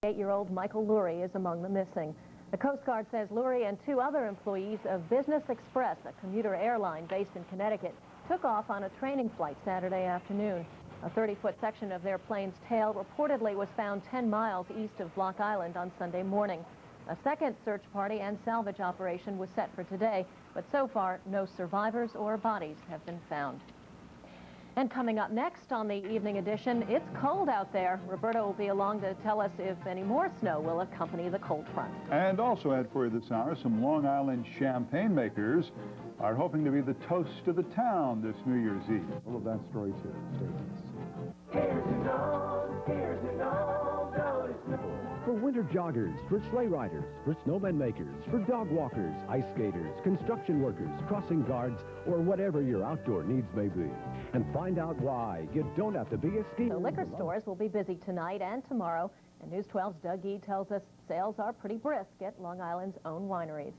8-year-old Michael Lurie is among the missing. The Coast Guard says Lurie and 2 other employees of Business Express, a commuter airline based in Connecticut, took off on a training flight Saturday afternoon. A 30-foot section of their plane's tail reportedly was found 10 miles east of Block Island on Sunday morning. A second search party and salvage operation was set for today, but so far no survivors or bodies have been found. And coming up next on the evening edition, it's cold out there. Roberto will be along to tell us if any more snow will accompany the cold front. And also add for you this hour, some Long Island champagne makers are hoping to be the toast of the town this New Year's Eve. All of that story too. Stay with us. For winter joggers, for sleigh riders, for snowman makers, for dog walkers, ice skaters, construction workers, crossing guards, or whatever your outdoor needs may be. And find out why you don't have to be a skier. The liquor stores will be busy tonight and tomorrow, and News 12's Doug Gee tells us sales are pretty brisk at Long Island's own wineries.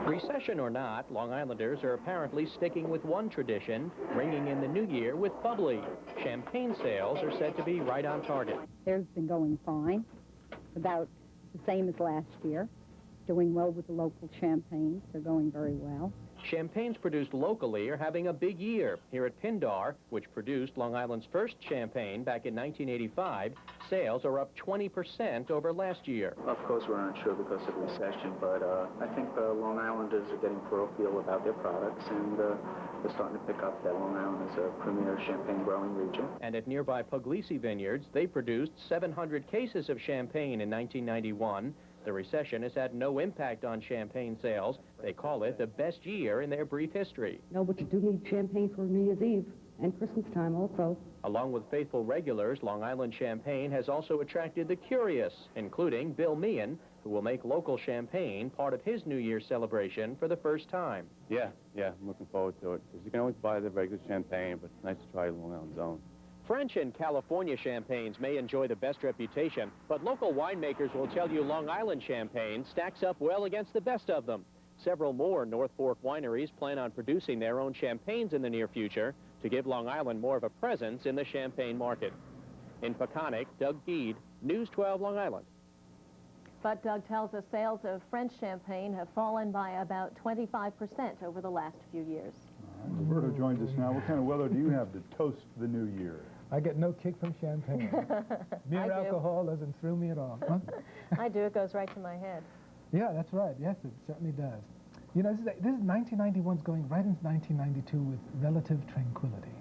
Recession or not, Long Islanders are apparently sticking with one tradition, ringing in the new year with bubbly. Champagne sales are said to be right on target. Theirs been going fine, about the same as last year. Doing well with the local champagnes. They're going very well. Champagnes produced locally are having a big year. Here at Pindar, which produced Long Island's first champagne back in 1985, sales are up 20% over last year. Of course, we're unsure because of recession, but I think Long Islanders are getting parochial about their products, and they're starting to pick up that Long Island is a premier champagne growing region. And at nearby Puglisi Vineyards, they produced 700 cases of champagne in 1991. The recession has had no impact on champagne sales. They call it the best year in their brief history. No, but you do need champagne for New Year's Eve and Christmas time also. Along with faithful regulars, Long Island champagne has also attracted the curious, including Bill Meehan, who will make local champagne part of his New Year's celebration for the first time. Yeah, I'm looking forward to it, because you can always buy the regular champagne, but it's nice to try Long Island's own. French and California champagnes may enjoy the best reputation, but local winemakers will tell you Long Island champagne stacks up well against the best of them. Several more North Fork wineries plan on producing their own champagnes in the near future to give Long Island more of a presence in the champagne market. In Peconic, Doug Gee, News 12 Long Island. But Doug tells us sales of French champagne have fallen by about 25% over the last few years. Roberto joins us now. What kind of weather do you have to toast the new year? I get no kick from champagne. Mere alcohol doesn't thrill me at all. Huh? I do. It goes right to my head. Yeah, that's right. Yes, it certainly does. You know, this is 1991's going right into 1992 with relative tranquility.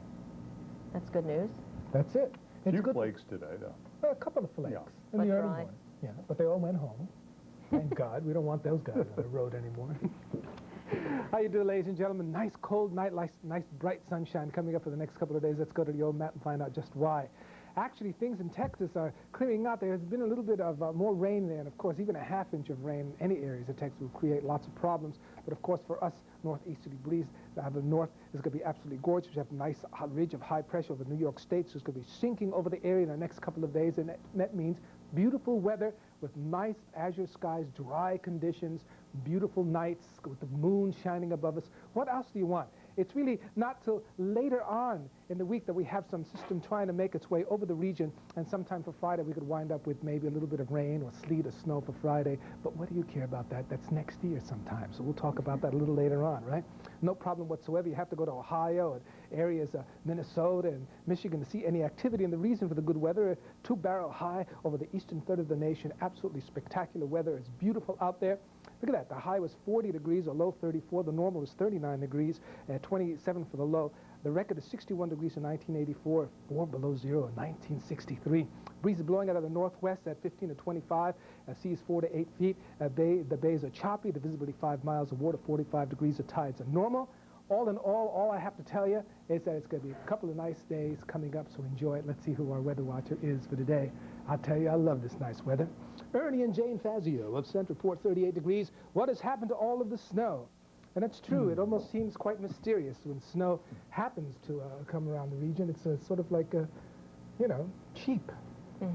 That's good news. That's it. It's few good. flakes today, though. A couple of flakes in But the early dry. morning. Yeah, but they all went home. Thank God. We don't want those guys on the road anymore. How you doing, ladies and gentlemen? Nice cold night, nice bright sunshine coming up for the next couple of days. Let's go to the old map and find out just why. Actually, things in Texas are clearing out. There has been a little bit of more rain there, and of course, even a half-inch of rain in any areas of Texas will create lots of problems. But of course, for us northeasterly breeze, the north is going to be absolutely gorgeous. We have a nice ridge of high pressure over New York State, so it's going to be sinking over the area in the next couple of days, and that means beautiful weather with nice azure skies, dry conditions, beautiful nights with the moon shining above us. What else do you want? It's really not till later on in the week that we have some system trying to make its way over the region, and sometime for Friday we could wind up with maybe a little bit of rain or sleet or snow for Friday. But what do you care about that? That's next year sometime, so we'll talk about that a little later on, right? No problem whatsoever. You have to go to Ohio and areas of Minnesota and Michigan to see any activity, and the reason for the good weather, 2-barrel high over the eastern third of the nation. Absolutely spectacular weather. It's beautiful out there. Look at that. The high was 40 degrees, or low 34. The normal was 39 degrees, 27 for the low. The record is 61 degrees in 1984, 4 below zero in 1963. Breeze is blowing out of the northwest at 15 to 25. Sea is 4 to 8 feet. The bays are choppy. The visibility 5 miles of water, 45 degrees. The tides are normal. All in all I have to tell you is that it's going to be a couple of nice days coming up, so enjoy it. Let's see who our weather watcher is for today. I'll tell you, I love this nice weather. Ernie and Jane Fazio of Center Report, 38 degrees. What has happened to all of the snow? And it's true. It almost seems quite mysterious when snow happens to come around the region. It's sort of like a, you know, cheap.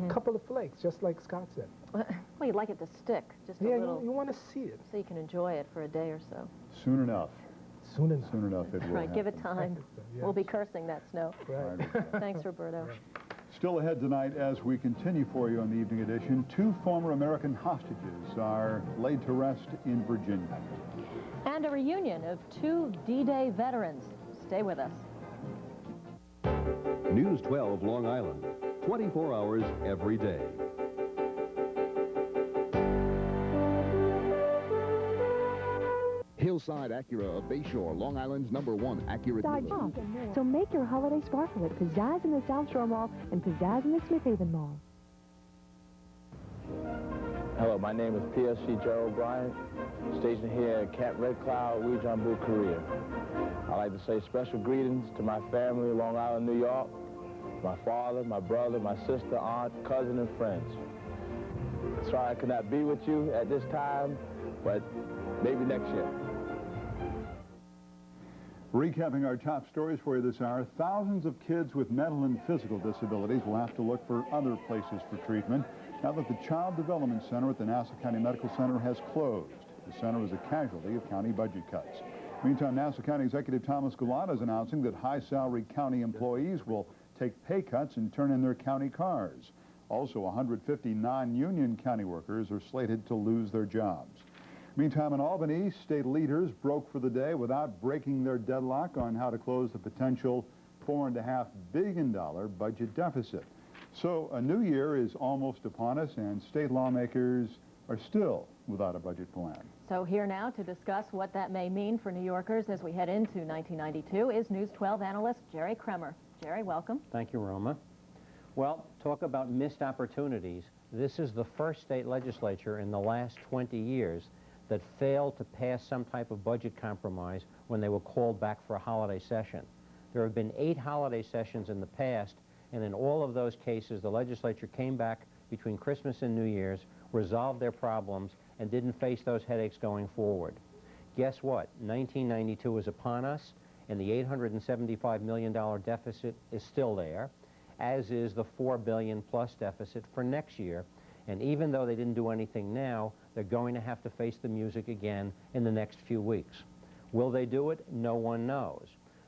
Couple of flakes, just like Scott said. Well, you'd like it to stick just a Yeah, little. you want to see it. So you can enjoy it for a day or so. Soon enough. Soon enough. Soon enough it will Right, give it happen. time. Yeah. We'll be cursing that snow. Right. Thanks, Roberto. Still ahead tonight as we continue for you on the evening edition, 2 former American hostages are laid to rest in Virginia. And a reunion of 2 D-Day veterans. Stay with us. News 12 Long Island, 24 hours every day. Hillside Acura of Bayshore, Long Island's #1 Acura dealer. So make your holiday sparkle at Pizzazz in the South Shore Mall and Pizzazz in the Smith Haven Mall. Hello, my name is PSC Joe O'Brien, stationed here at Camp Red Cloud, Weejumbu, Korea. I'd like to say special greetings to my family, Long Island, New York, my father, my brother, my sister, aunt, cousin, and friends. Sorry I could not be with you at this time, but maybe next year. Recapping our top stories for you this hour, thousands of kids with mental and physical disabilities will have to look for other places for treatment now that the Child Development Center at the Nassau County Medical Center has closed. The center is a casualty of county budget cuts. Meantime, Nassau County Executive Thomas Gulata is announcing that high-salary county employees will take pay cuts and turn in their county cars. Also, 150 non-union county workers are slated to lose their jobs. Meantime, in Albany, state leaders broke for the day without breaking their deadlock on how to close the potential $4.5 billion budget deficit. So a new year is almost upon us, and state lawmakers are still without a budget plan. So here now to discuss what that may mean for New Yorkers as we head into 1992 is News 12 analyst Jerry Kremer. Jerry, welcome. Thank you, Roma. Well, talk about missed opportunities. This is the first state legislature in the last 20 years that failed to pass some type of budget compromise when they were called back for a holiday session. There have been 8 holiday sessions in the past, and in all of those cases, the legislature came back between Christmas and New Year's, resolved their problems, and didn't face those headaches going forward. Guess what? 1992 is upon us, and the $875 million deficit is still there, as is the $4 billion plus deficit for next year. And even though they didn't do anything now, they're going to have to face the music again in the next few weeks. Will they do it? No one knows.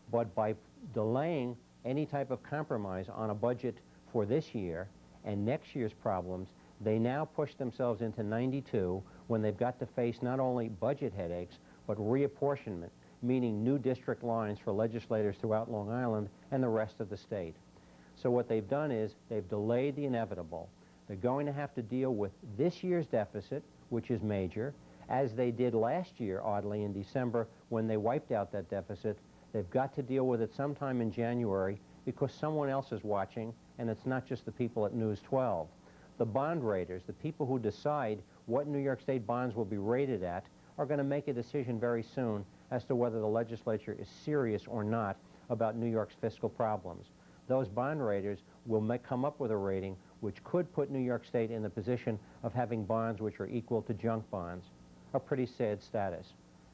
But by delaying any type of compromise on a budget for this year and next year's problems, they now push themselves into 92 when they've got to face not only budget headaches, but reapportionment, meaning new district lines for legislators throughout Long Island and the rest of the state. So what they've done is they've delayed the inevitable. They're going to have to deal with this year's deficit, which is major, as they did last year, oddly, in December, when they wiped out that deficit. They've got to deal with it sometime in January because someone else is watching, and it's not just the people at News 12. The bond raters, the people who decide what New York State bonds will be rated at, are going to make a decision very soon as to whether the legislature is serious or not about New York's fiscal problems. Those bond raters will come up with a rating which could put New York State in the position of having bonds which are equal to junk bonds, a pretty sad status.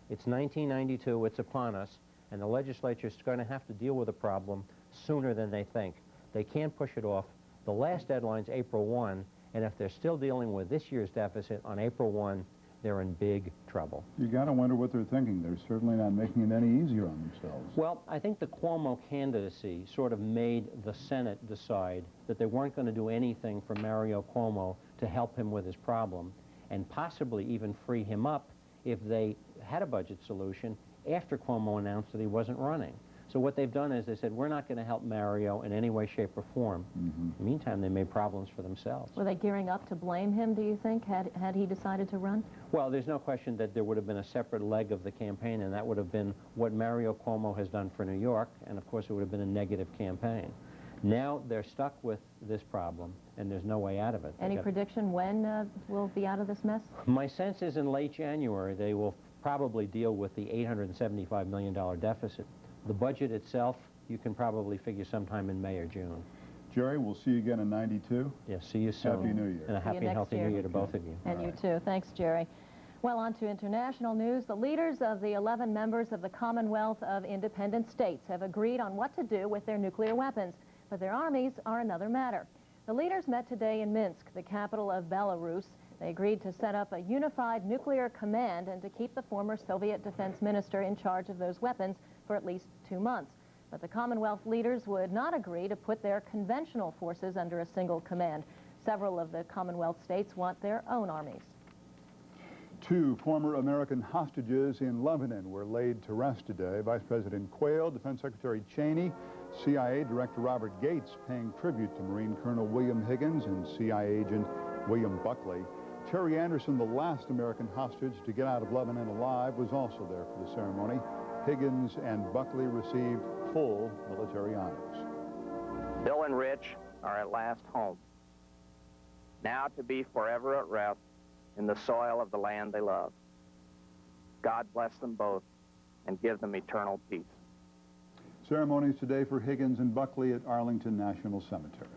It's 1992, it's upon us, and the legislature is going to have to deal with the problem sooner than they think. They can't push it off. The last deadline's April 1, and if they're still dealing with this year's deficit on April 1, they're in big trouble. You got to wonder what they're thinking. They're certainly not making it any easier on themselves. Well, I think the Cuomo candidacy sort of made the Senate decide that they weren't going to do anything for Mario Cuomo to help him with his problem, and possibly even free him up if they had a budget solution after Cuomo announced that he wasn't running. So what they've done is they said, we're not going to help Mario in any way, shape, or form. In the meantime, they made problems for themselves. Were they gearing up to blame him, do you think, had he decided to run? Well, there's no question that there would have been a separate leg of the campaign, and that would have been what Mario Cuomo has done for New York, and of course it would have been a negative campaign. Now they're stuck with this problem, and there's no way out of it. Any prediction when we'll be out of this mess? My sense is in late January they will probably deal with the $875 million deficit. The budget itself, you can probably figure sometime in May or June. Jerry, we'll see you again in 92. Yes, see you soon. Happy New Year. And a happy and healthy New Year to both of you. And you too. Thanks, Jerry. Well, on to international news. The leaders of the 11 members of the Commonwealth of Independent States have agreed on what to do with their nuclear weapons, but their armies are another matter. The leaders met today in Minsk, the capital of Belarus. They agreed to set up a unified nuclear command and to keep the former Soviet defense minister in charge of those weapons for at least 2 months. But the Commonwealth leaders would not agree to put their conventional forces under a single command. Several of the Commonwealth states want their own armies. 2 former American hostages in Lebanon were laid to rest today. Vice President Quayle, Defense Secretary Cheney, CIA Director Robert Gates paying tribute to Marine Colonel William Higgins and CIA agent William Buckley. Terry Anderson, the last American hostage to get out of Lebanon alive, was also there for the ceremony. Higgins and Buckley received full military honors. Bill and Rich are at last home, now to be forever at rest in the soil of the land they love. God bless them both and give them eternal peace. Ceremonies today for Higgins and Buckley at Arlington National Cemetery.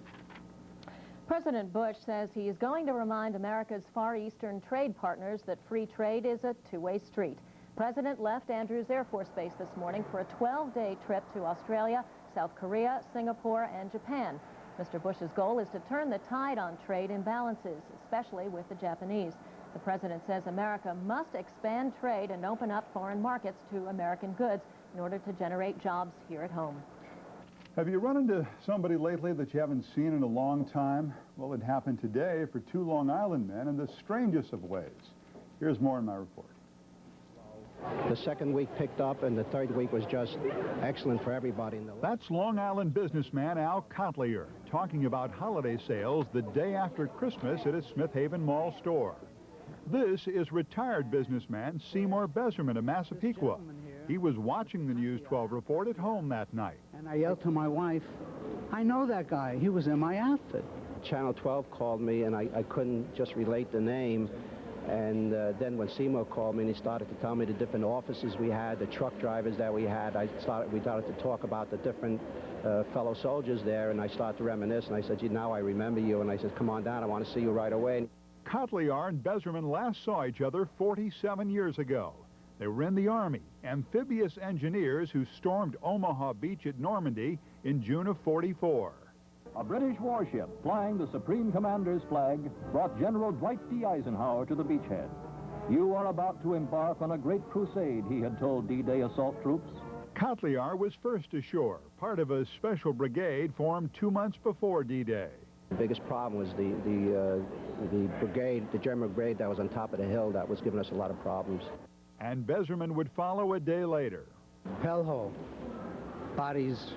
President Bush says he is going to remind America's Far Eastern trade partners that free trade is a two-way street. The President left Andrews Air Force Base this morning for a 12-day trip to Australia, South Korea, Singapore, and Japan. Mr. Bush's goal is to turn the tide on trade imbalances, especially with the Japanese. The President says America must expand trade and open up foreign markets to American goods in order to generate jobs here at home. Have you run into somebody lately that you haven't seen in a long time? Well, it happened today for 2 Long Island men in the strangest of ways. Here's more in my report. The second week picked up, and the third week was just excellent for everybody. That's Long Island businessman Al Kotlier talking about holiday sales the day after Christmas at a Smith Haven Mall store. This is retired businessman Seymour Beserman of Massapequa. He was watching the News 12 report at home that night. And I yelled to my wife, I know that guy. He was in my outfit. Channel 12 called me, and I couldn't just relate the name. And then when Seymour called me and he started to tell me the different offices we had, the truck drivers that we had, we started to talk about the different fellow soldiers there, and I started to reminisce, and I said, gee, now I remember you, and I said, come on down, I want to see you right away. Kotliar and Beserman last saw each other 47 years ago. They were in the Army, amphibious engineers who stormed Omaha Beach at Normandy in June of '44. A British warship flying the Supreme Commander's flag brought General Dwight D. Eisenhower to the beachhead. You are about to embark on a great crusade, he had told D-Day assault troops. Kotliar was first ashore, part of a special brigade formed 2 months before D-Day. The biggest problem was the brigade, the German brigade that was on top of the hill that was giving us a lot of problems. And Beserman would follow a day later. Hellhole. Bodies.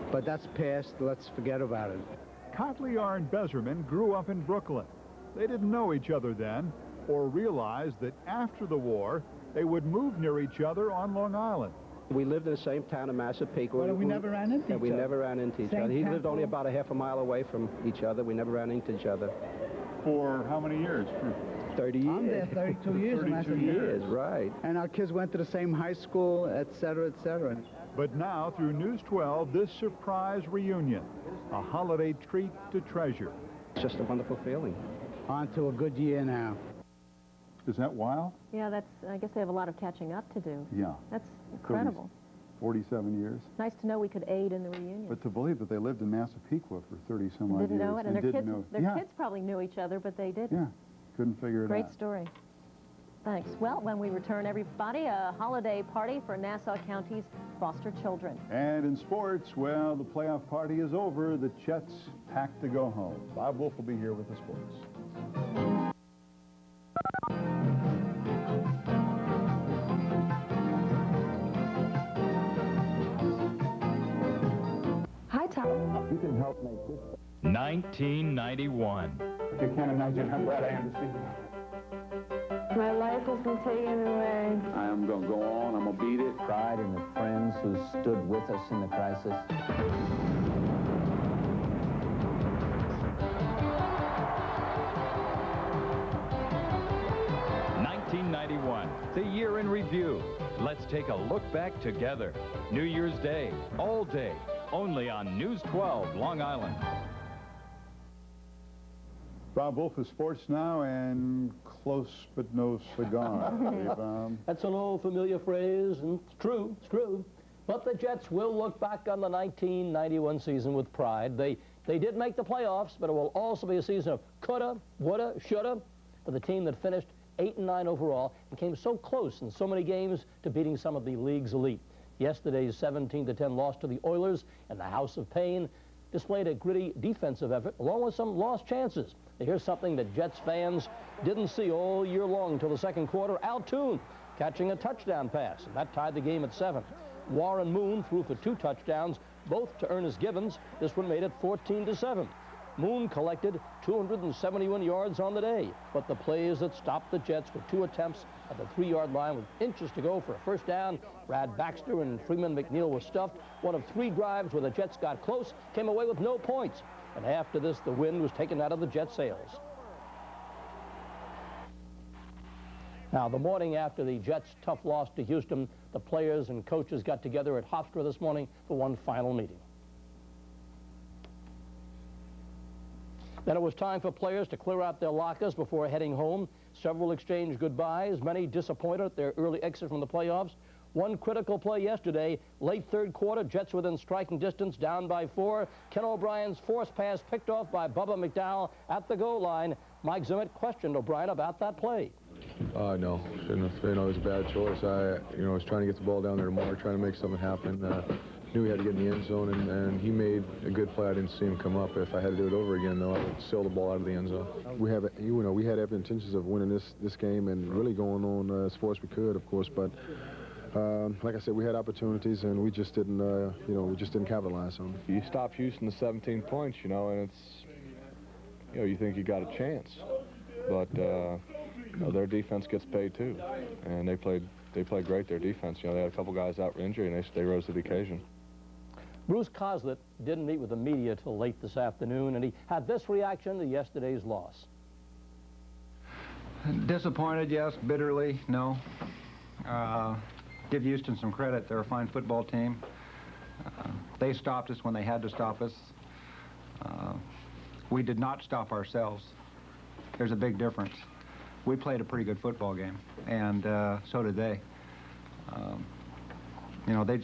But that's past. Let's forget about it. Kotliar and Beserman grew up in Brooklyn. They didn't know each other then or realized that after the war, they would move near each other on Long Island. We lived in the same town of Massapequa. But we never ran into each other. We never ran into each other. He lived only about a half a mile away from each other. We never ran into each other. For how many years? 30 years. I'm there 32 years. 32 years, right. And our kids went to the same high school, et cetera, et cetera. But now, through News 12, this surprise reunion, a holiday treat to treasure. It's just a wonderful feeling. On to a good year now. Is that wild? Yeah, I guess they have a lot of catching up to do. Yeah. That's incredible. 47 years. Nice to know we could aid in the reunion. But to believe that they lived in Massapequa for 30-some-odd years. Didn't know it, and their kids probably knew each other, but they didn't. Yeah, couldn't figure it out. Great story. Thanks. Well, when we return, everybody, a holiday party for Nassau County's foster children. And in sports, well, the playoff party is over. The Jets packed to go home. Bob Wolf will be here with the sports. Hi, Tom. You can help make this. 1991. You can't imagine how glad I am to see you. My life has been taken away. I am going to go on. I'm going to beat it. Pride in the friends who stood with us in the crisis. The year in review. Let's take a look back together. New Year's Day, all day, only on News 12, Long Island. Bob Wolf of Sports Now and close but no cigar. That's an old familiar phrase, and it's true, it's true. But the Jets will look back on the 1991 season with pride. They did make the playoffs, but it will also be a season of coulda, woulda, shoulda for the team that finished 8-9 overall and came so close in so many games to beating some of the league's elite. Yesterday's 17-10 loss to the Oilers in the House of Pain displayed a gritty defensive effort along with some lost chances. Here's something that Jets fans didn't see all year long until the second quarter. Al Toon catching a touchdown pass, and that tied the game at 7. Warren Moon threw for 2 touchdowns, both to Ernest Gibbons. This one made it 14-7. Moon collected 271 yards on the day, but the plays that stopped the Jets with 2 attempts at the 3-yard line with inches to go for a first down. Brad Baxter and Freeman McNeil were stuffed. One of 3 drives where the Jets got close, came away with no points. And after this, the wind was taken out of the Jets' sails. Now, the morning after the Jets' tough loss to Houston, the players and coaches got together at Hofstra this morning for one final meeting. Then it was time for players to clear out their lockers before heading home. Several exchanged goodbyes, many disappointed at their early exit from the playoffs. One critical play yesterday, late third quarter, Jets within striking distance, down by 4. Ken O'Brien's forced pass picked off by Bubba McDowell at the goal line. Mike Zimmet questioned O'Brien about that play. No, shouldn't have. It was a bad choice. I was trying to get the ball down there more, trying to make something happen. Knew he had to get in the end zone, and he made a good play. I didn't see him come up. If I had to do it over again, though, I would sail the ball out of the end zone. We had every intentions of winning this game and really going on as far as we could, of course. But like I said, we had opportunities, and we just didn't, we just didn't capitalize on them. You stop Houston to 17 points, and it's, you think you got a chance, but their defense gets paid too, and they played great. Their defense, they had a couple guys out for injury, and they rose to the occasion. Bruce Coslett didn't meet with the media till late this afternoon, and he had this reaction to yesterday's loss. Disappointed, yes. Bitterly, no. Give Houston some credit. They're a fine football team. They stopped us when they had to stop us. We did not stop ourselves. There's a big difference. We played a pretty good football game, and so did they.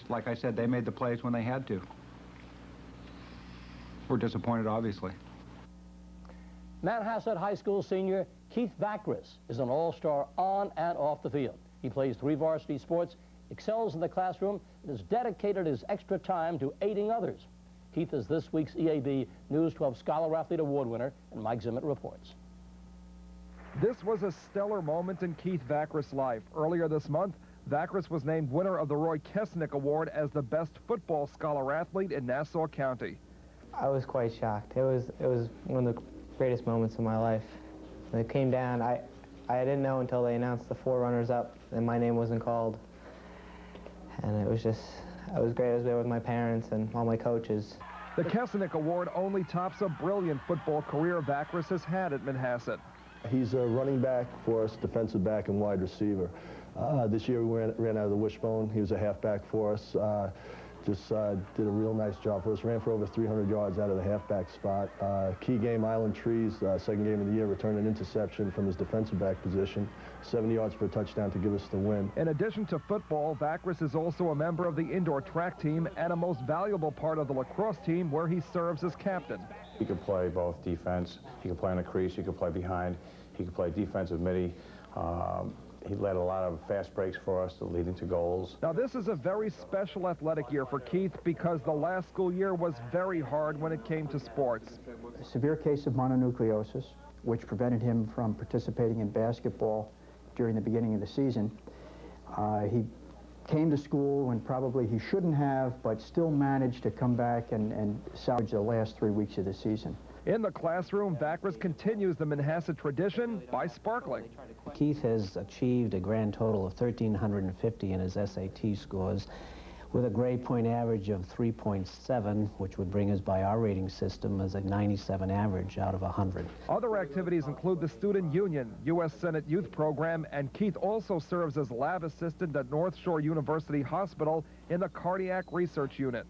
Like I said, they made the plays when they had to. We're disappointed, obviously. Manhasset High School senior Keith Vacris is an all-star on and off the field. He plays 3 varsity sports, excels in the classroom, and has dedicated his extra time to aiding others. Keith is this week's EAB News 12 Scholar Athlete Award winner, and Mike Zimmet reports. This was a stellar moment in Keith Vacris' life. Earlier this month, Vacris was named winner of the Roy Kesnick Award as the best football scholar athlete in Nassau County. I was quite shocked. It was one of the greatest moments of my life. When it came down, I didn't know until they announced the 4 runners-up and my name wasn't called. And it was great. I was there with my parents and all my coaches. The Kesnick Award only tops a brilliant football career Vacris has had at Manhasset. He's a running back for us, defensive back, and wide receiver. This year we ran out of the wishbone. He was a halfback for us. Did a real nice job for us. Ran for over 300 yards out of the halfback spot. Key game, Island Trees, second game of the year, returned an interception from his defensive back position. 70 yards for a touchdown to give us the win. In addition to football, Vacris is also a member of the indoor track team and a most valuable part of the lacrosse team where he serves as captain. He could play both defense, he could play on the crease, he could play behind, he could play defensive midi. He led a lot of fast breaks for us, leading to goals. Now, this is a very special athletic year for Keith because the last school year was very hard when it came to sports. A severe case of mononucleosis, which prevented him from participating in basketball during the beginning of the season. He came to school when probably he shouldn't have, but still managed to come back and salvage the last 3 weeks of the season. In the classroom, Vacris continues the Manhasset tradition by sparkling. Keith has achieved a grand total of 1,350 in his SAT scores with a grade point average of 3.7, which would bring us by our rating system as a 97 average out of 100. Other activities include the Student Union, U.S. Senate Youth Program, and Keith also serves as lab assistant at North Shore University Hospital in the Cardiac Research Unit.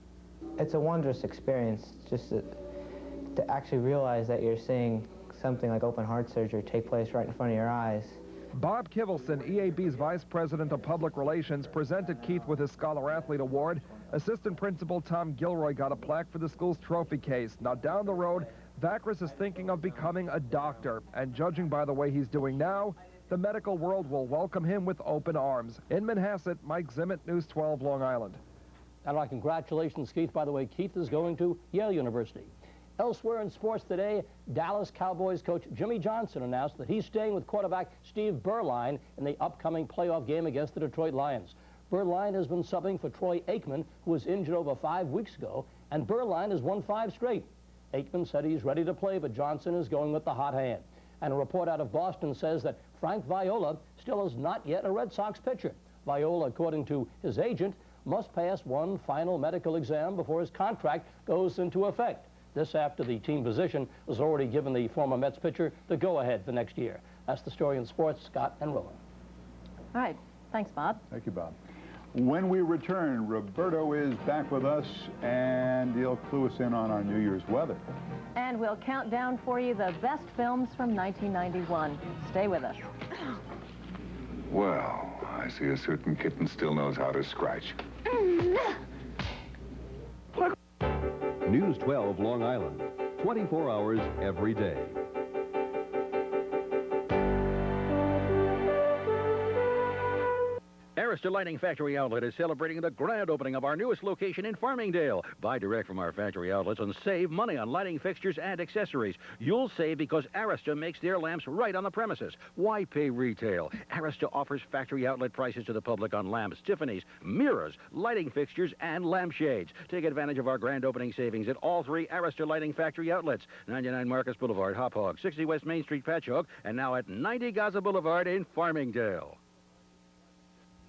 It's a wondrous experience just to actually realize that you're seeing something like open heart surgery take place right in front of your eyes. Bob Kivelson, EAB's Vice President of Public Relations, presented Keith with his Scholar Athlete Award. Assistant Principal Tom Gilroy got a plaque for the school's trophy case. Now, down the road, Vacris is thinking of becoming a doctor, and judging by the way he's doing now, the medical world will welcome him with open arms. In Manhasset, Mike Zimmet, News 12, Long Island. And our congratulations, Keith. By the way, Keith is going to Yale University. Elsewhere in sports today, Dallas Cowboys coach Jimmy Johnson announced that he's staying with quarterback Steve Berline in the upcoming playoff game against the Detroit Lions. Berline has been subbing for Troy Aikman, who was injured over 5 weeks ago, and Berline has won 5 straight. Aikman said he's ready to play, but Johnson is going with the hot hand. And a report out of Boston says that Frank Viola still is not yet a Red Sox pitcher. Viola, according to his agent, must pass one final medical exam before his contract goes into effect. This after the team position was already given the former Mets pitcher the go-ahead for next year. That's the story in sports. Scott and Roland. All right. Thanks, Bob. Thank you, Bob. When we return, Roberto is back with us, and he'll clue us in on our New Year's weather. And we'll count down for you the best films from 1991. Stay with us. Well, I see a certain kitten still knows how to scratch. News 12 Long Island, 24 hours every day. Arista Lighting Factory Outlet is celebrating the grand opening of our newest location in Farmingdale. Buy direct from our factory outlets and save money on lighting fixtures and accessories. You'll save because Arista makes their lamps right on the premises. Why pay retail? Arista offers factory outlet prices to the public on lamps, Tiffany's, mirrors, lighting fixtures, and lampshades. Take advantage of our grand opening savings at all 3 Arista Lighting Factory outlets. 99 Marcus Boulevard, Hop Hog, 60 West Main Street, Patchogue, and now at 90 Gaza Boulevard in Farmingdale.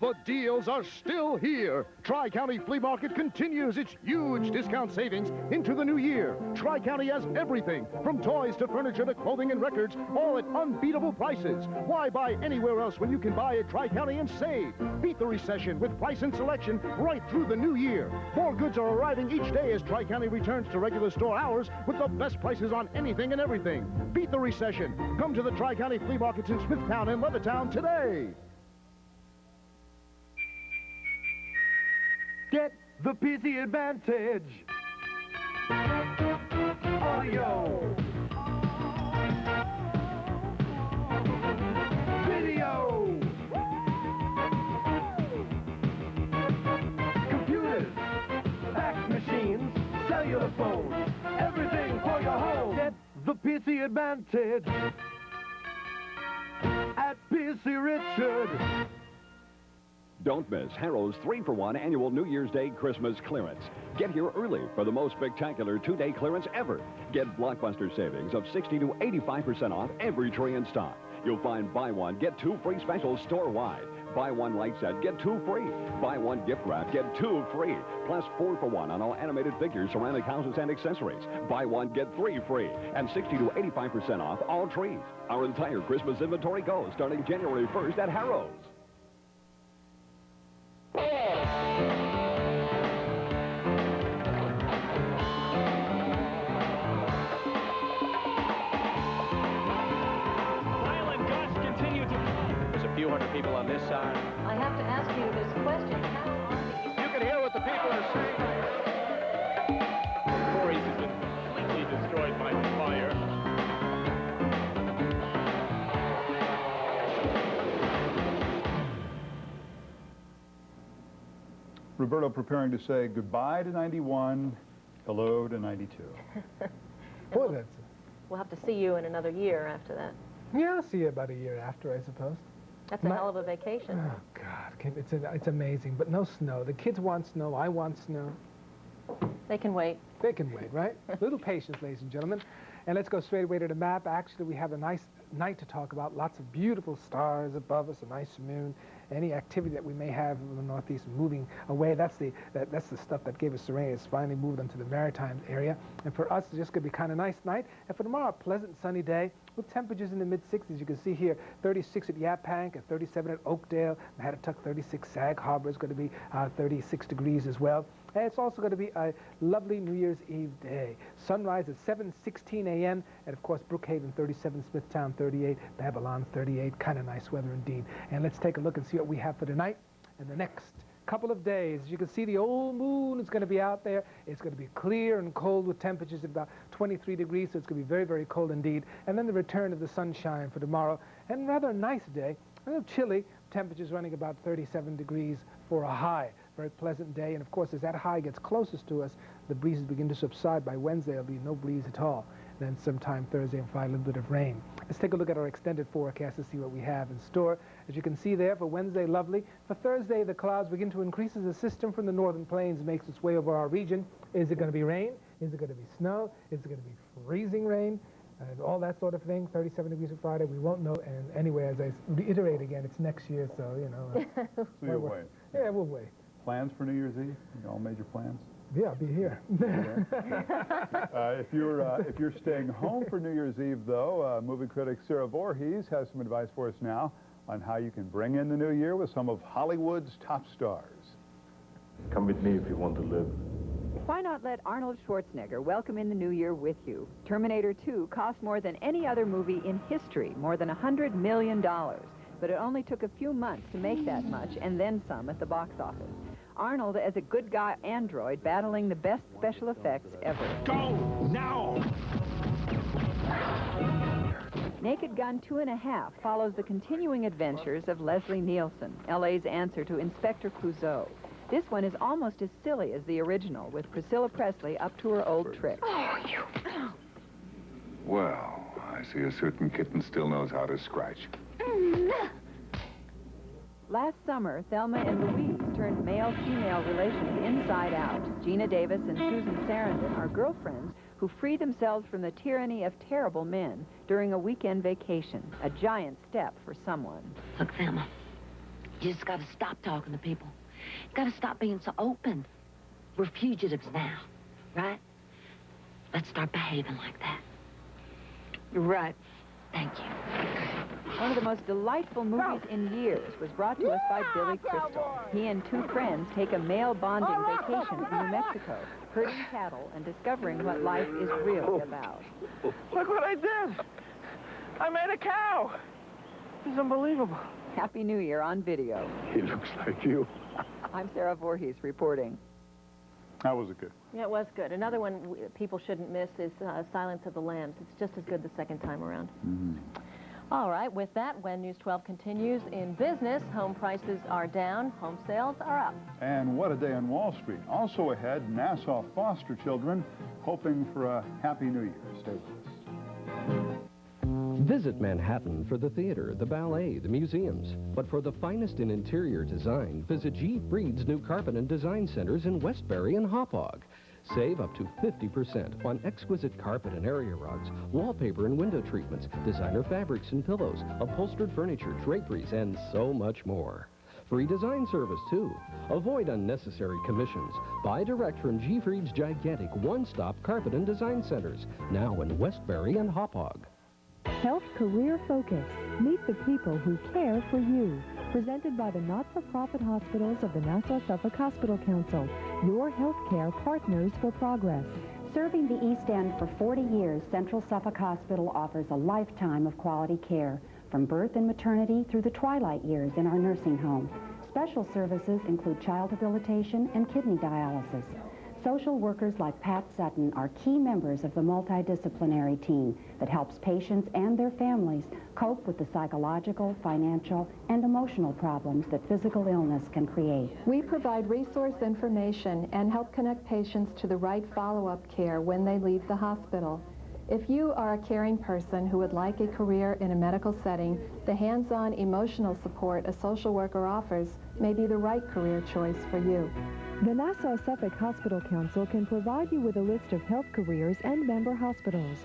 The deals are still here. Tri-County Flea Market continues its huge discount savings into the new year. Tri-County has everything, from toys to furniture to clothing and records, all at unbeatable prices. Why buy anywhere else when you can buy at Tri-County and save? Beat the recession with price and selection right through the new year. More goods are arriving each day as Tri-County returns to regular store hours with the best prices on anything and everything. Beat the recession. Come to the Tri-County Flea Markets in Smithtown and Levittown today. Get the PC Advantage. Audio. Video. Computers. Fax machines. Cellular phones. Everything for your home. Get the PC Advantage. At PC Richard. Don't miss Harrow's 3-for-1 annual New Year's Day Christmas clearance. Get here early for the most spectacular 2-day clearance ever. Get blockbuster savings of 60 to 85% off every tray in stock. You'll find buy one, get 2 free specials store-wide. Buy one light set, get 2 free. Buy one gift wrap, get 2 free. Plus 4-for-1 on all animated figures, ceramic houses, and accessories. Buy one, get 3 free. And 60 to 85% off all trees. Our entire Christmas inventory goes starting January 1st at Harrow's. Violent gusts continue to... There's a few hundred people on this side. I have to ask you this question. How long did you... You can hear what the people are saying. Corey's has been completely destroyed by the fire. Roberto preparing to say goodbye to 91, hello to 92. Boy, we'll have to see you in another year after that. Yeah, I'll see you about a year after, I suppose. That's a hell of a vacation. Oh, God, it's amazing, but no snow. The kids want snow, I want snow. They can wait. They can wait, right? A little patience, ladies and gentlemen. And let's go straight away to the map. Actually, we have a nice night to talk about. Lots of beautiful stars above us, a nice moon. Any activity that we may have in the northeast moving away, that's the stuff that gave us the rain. It's finally moved onto the maritime area. And for us, it's just going to be kind of nice night. And for tomorrow, a pleasant sunny day with temperatures in the mid-60s. You can see here, 36 at Yaphank and 37 at Oakdale. Mahatatuck, 36. Sag Harbor is going to be 36 degrees as well. And it's also going to be a lovely New Year's Eve day. Sunrise at 7:16 a.m. And, of course, Brookhaven, 37, Smithtown, 38, Babylon, 38. Kind of nice weather indeed. And let's take a look and see what we have for tonight and the next couple of days. As you can see, the old moon is going to be out there. It's going to be clear and cold with temperatures at about 23 degrees, so it's going to be very, very cold indeed. And then the return of the sunshine for tomorrow. And rather a nice day. A little chilly. Temperatures running about 37 degrees for a high. very pleasant day. And of course, as that high gets closest to us, the breezes begin to subside. By Wednesday, there'll be no breeze at all. Then sometime Thursday and Friday, a little bit of rain. Let's take a look at our extended forecast to see what we have in store. As you can see there, for Wednesday, lovely. For Thursday, the clouds begin to increase as the system from the northern plains makes its way over our region. Is it going to be rain? Is it going to be snow? Is it going to be freezing rain? And all that sort of thing. 37 degrees for Friday, we won't know. And anyway, as I reiterate again, it's next year, so, you know. So you'll wait. Yeah, we'll wait. Plans for New Year's Eve? All major plans? Yeah, I'll be here. If you're staying home for New Year's Eve, though, movie critic Sarah Voorhees has some advice for us now on how you can bring in the new year with some of Hollywood's top stars. Come with me if you want to live. Why not let Arnold Schwarzenegger welcome in the new year with you? Terminator 2 cost more than any other movie in history, more than $100 million. But it only took a few months to make that much, and then some at the box office. Arnold as a good guy android battling the best special effects ever. Go now! Naked Gun 2.5 follows the continuing adventures of Leslie Nielsen, L.A.'s answer to Inspector Clouseau. This one is almost as silly as the original, with Priscilla Presley up to her old tricks. Well, I see a certain kitten still knows how to scratch. Last summer, Thelma and Louise turned male-female relations inside out. Gina Davis and Susan Sarandon are girlfriends who free themselves from the tyranny of terrible men during a weekend vacation, a giant step for someone. Look, Thelma, you just got to stop talking to people. You got to stop being so open. We're fugitives now, right? Let's start behaving like that. You're right. Thank you. One of the most delightful movies in years was brought to us by Billy Crystal. He and two friends take a male bonding vacation in New Mexico, herding cattle and discovering what life is really about. Look what I did. I made a cow. It's unbelievable. Happy New Year on video. He looks like you. I'm Sarah Voorhees reporting. That was good. Yeah, it was good. Another one people shouldn't miss is Silence of the Lambs. It's just as good the second time around. Mm-hmm. All right, with that, when News 12 continues in business, home prices are down, home sales are up. And what a day on Wall Street. Also ahead, Nassau foster children hoping for a happy new year. Stay with us. Visit Manhattan for the theater, the ballet, the museums. But for the finest in interior design, visit G. Freed's new carpet and design centers in Westbury and Hauppauge. Save up to 50% on exquisite carpet and area rugs, wallpaper and window treatments, designer fabrics and pillows, upholstered furniture, draperies, and so much more. Free design service, too. Avoid unnecessary commissions. Buy direct from G. Freed's gigantic one-stop carpet and design centers, now in Westbury and Hauppauge. Health Career Focus. Meet the people who care for you. Presented by the not-for-profit hospitals of the Nassau-Suffolk Hospital Council. Your healthcare partners for progress. Serving the East End for 40 years, Central Suffolk Hospital offers a lifetime of quality care, from birth and maternity through the twilight years in our nursing home. Special services include child rehabilitation and kidney dialysis. Social workers like Pat Sutton are key members of the multidisciplinary team that helps patients and their families cope with the psychological, financial, and emotional problems that physical illness can create. We provide resource information and help connect patients to the right follow-up care when they leave the hospital. If you are a caring person who would like a career in a medical setting, the hands-on emotional support a social worker offers may be the right career choice for you. The Nassau-Suffolk Hospital Council can provide you with a list of health careers and member hospitals.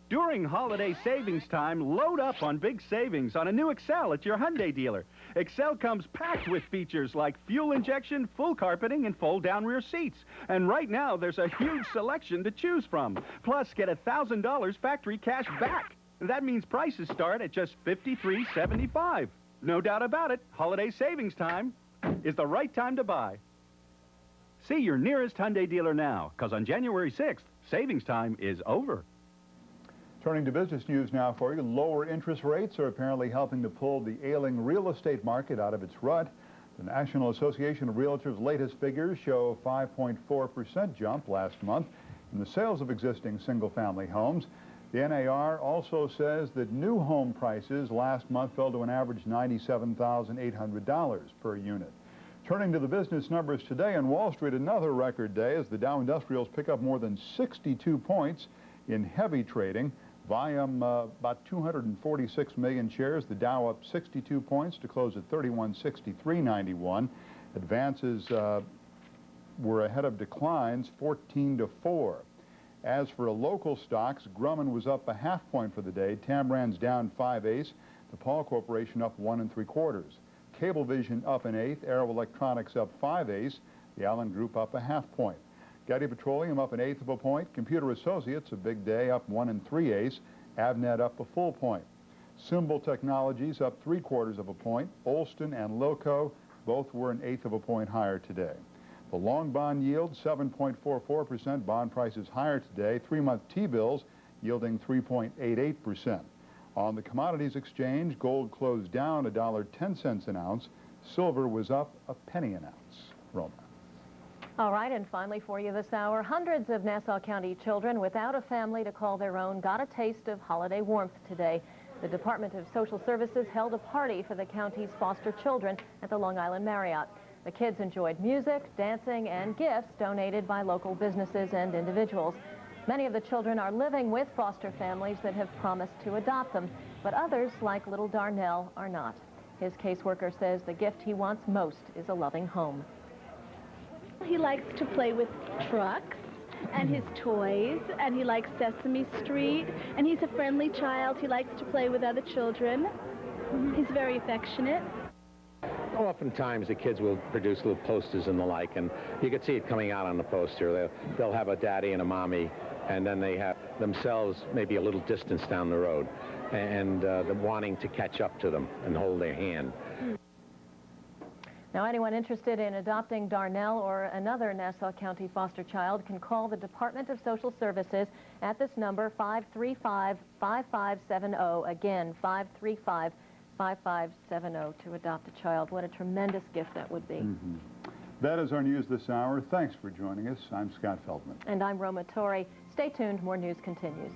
During holiday savings time, load up on big savings on a new Excel at your Hyundai dealer. Excel comes packed with features like fuel injection, full carpeting, and fold-down rear seats. And right now, there's a huge selection to choose from. Plus, get $1,000 factory cash back. That means prices start at just $53.75. No doubt about it, holiday savings time is the right time to buy. See your nearest Hyundai dealer now, because on January 6th, savings time is over. Turning to business news now for you. Lower interest rates are apparently helping to pull the ailing real estate market out of its rut. The National Association of Realtors' latest figures show a 5.4% jump last month in the sales of existing single-family homes. The NAR also says that new home prices last month fell to an average $97,800 per unit. Turning to the business numbers today on Wall Street, another record day as the Dow Industrials pick up more than 62 points in heavy trading. Volume about 246 million shares. The Dow up 62 points to close at 3163.91. Advances were ahead of declines 14-4. As for local stocks, Grumman was up a half point for the day. Tambrand's down 5/8. The Paul Corporation up 1 3/4. Cablevision up an 1/8. Arrow Electronics up 5/8. The Allen Group up a half point. Getty Petroleum up an 1/8 of a point. Computer Associates, a big day, up 1 3/8. Avnet up a full point. Symbol Technologies up 3/4 of a point. Olston and Lilco both were an 1/8 of a point higher today. The long bond yield, 7.44%. Bond prices higher today. 3-month T-bills yielding 3.88%. On the commodities exchange, gold closed down $1.10 an ounce. Silver was up a penny an ounce. Roma. All right, and finally for you this hour, hundreds of Nassau County children without a family to call their own got a taste of holiday warmth today. The Department of Social Services held a party for the county's foster children at the Long Island Marriott. The kids enjoyed music, dancing, and gifts donated by local businesses and individuals. Many of the children are living with foster families that have promised to adopt them, but others, like little Darnell, are not. His caseworker says the gift he wants most is a loving home. He likes to play with trucks and his toys, and he likes Sesame Street, and he's a friendly child. He likes to play with other children. He's very affectionate. Oftentimes the kids will produce little posters and the like, and you can see it coming out on the poster. They'll have a daddy and a mommy, and then they have themselves maybe a little distance down the road, and them wanting to catch up to them and hold their hand. Now, anyone interested in adopting Darnell or another Nassau County foster child can call the Department of Social Services at this number, 535-5570. Again, 535-5570 to adopt a child. What a tremendous gift that would be. That is our news this hour. Thanks for joining us. I'm Scott Feldman. And I'm Roma Torrey. Stay tuned. More news continues.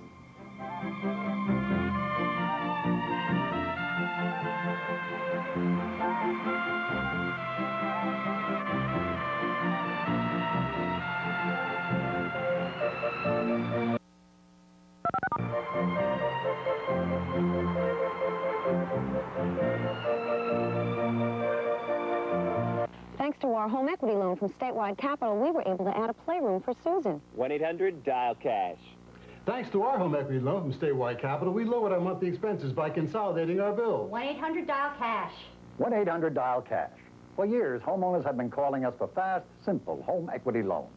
Thanks to our home equity loan from Statewide Capital, we were able to add a playroom for Susan. 1-800-DIAL-CASH. Thanks to our home equity loan from Statewide Capital, we lowered our monthly expenses by consolidating our bills. 1-800-DIAL-CASH. 1-800-DIAL-CASH. For years, homeowners have been calling us for fast, simple home equity loans.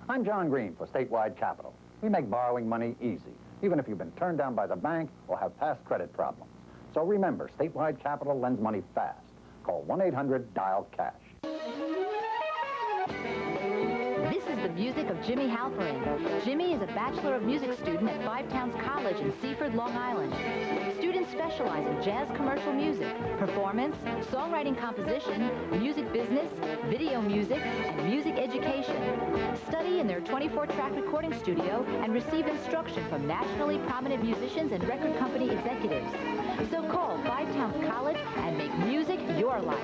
I'm John Green for Statewide Capital. We make borrowing money easy, even if you've been turned down by the bank or have past credit problems. So remember, Statewide Capital lends money fast. Call 1-800-DIAL-CASH. This is the music of Jimmy Halperin. Jimmy is a Bachelor of Music student at Five Towns College in Seaford, Long Island. Students specialize in jazz commercial music, performance, songwriting composition, music business, video music, and music education. Study in their 24-track recording studio and receive instruction from nationally prominent musicians and record company executives. So call Five Towns College and make music your life.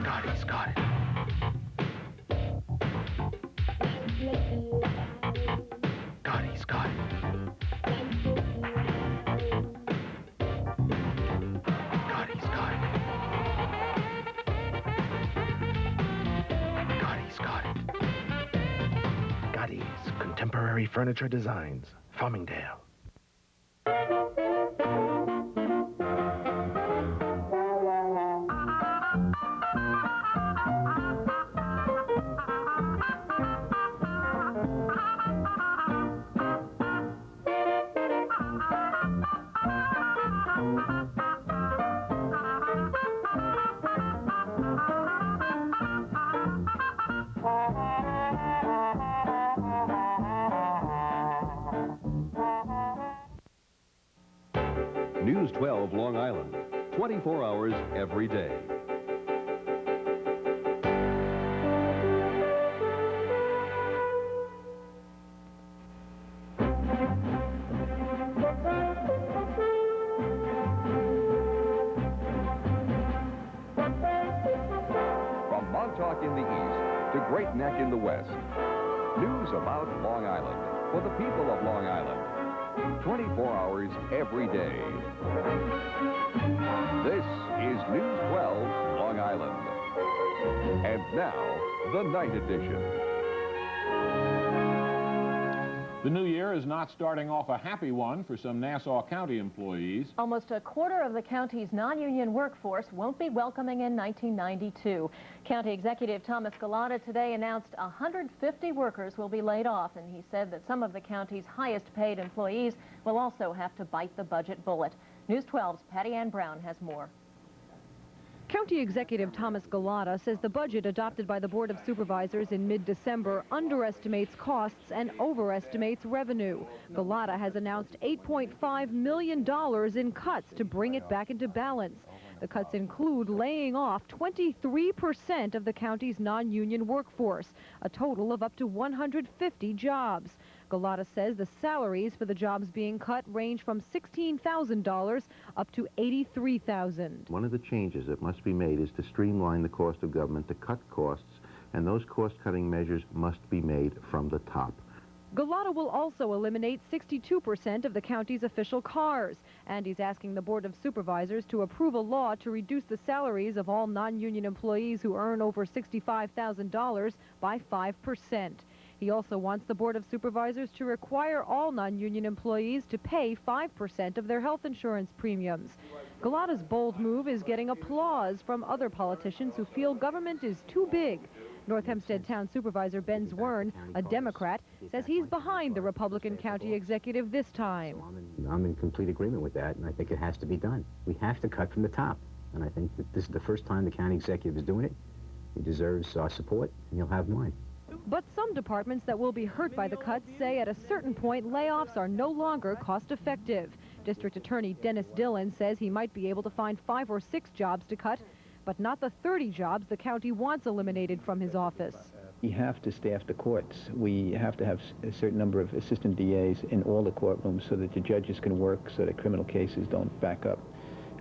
Got it. He's got it. He's got it. Gotti's Contemporary Furniture Designs, Farmingdale. News 12 Long Island, 24 hours every day. Montauk in the east to Great Neck in the west. News about Long Island for the people of Long Island. 24 hours every day. This is News 12 Long Island. And now, the night edition. The new year is not starting off a happy one for some Nassau County employees. Almost a quarter of the county's non-union workforce won't be welcoming in 1992. County Executive Thomas Gallotta today announced 150 workers will be laid off, and he said that some of the county's highest paid employees will also have to bite the budget bullet. News 12's Patty Ann Brown has more. County Executive Thomas Gallotta says the budget adopted by the Board of Supervisors in mid-December underestimates costs and overestimates revenue. Gallotta has announced $8.5 million in cuts to bring it back into balance. The cuts include laying off 23% of the county's non-union workforce, a total of up to 150 jobs. Gallotta says the salaries for the jobs being cut range from $16,000 up to $83,000. One of the changes that must be made is to streamline the cost of government, to cut costs, and those cost-cutting measures must be made from the top. Gallotta will also eliminate 62% of the county's official cars, and he's asking the Board of Supervisors to approve a law to reduce the salaries of all non-union employees who earn over $65,000 by 5%. He also wants the Board of Supervisors to require all non-union employees to pay 5% of their health insurance premiums. Gallotta's bold move is getting applause from other politicians who feel government is too big. North Hempstead Town Supervisor Ben Zwirn, a Democrat, says he's behind the Republican county executive this time. I'm in complete agreement with that, and I think it has to be done. We have to cut from the top, and I think that this is the first time the county executive is doing it. He deserves our support, and he'll have mine. But some departments that will be hurt by the cuts say at a certain point layoffs are no longer cost-effective. District Attorney Dennis Dillon says he might be able to find 5 or 6 jobs to cut, but not the 30 jobs the county wants eliminated from his office. We have to staff the courts. We have to have a certain number of assistant DAs in all the courtrooms so that the judges can work, so that criminal cases don't back up.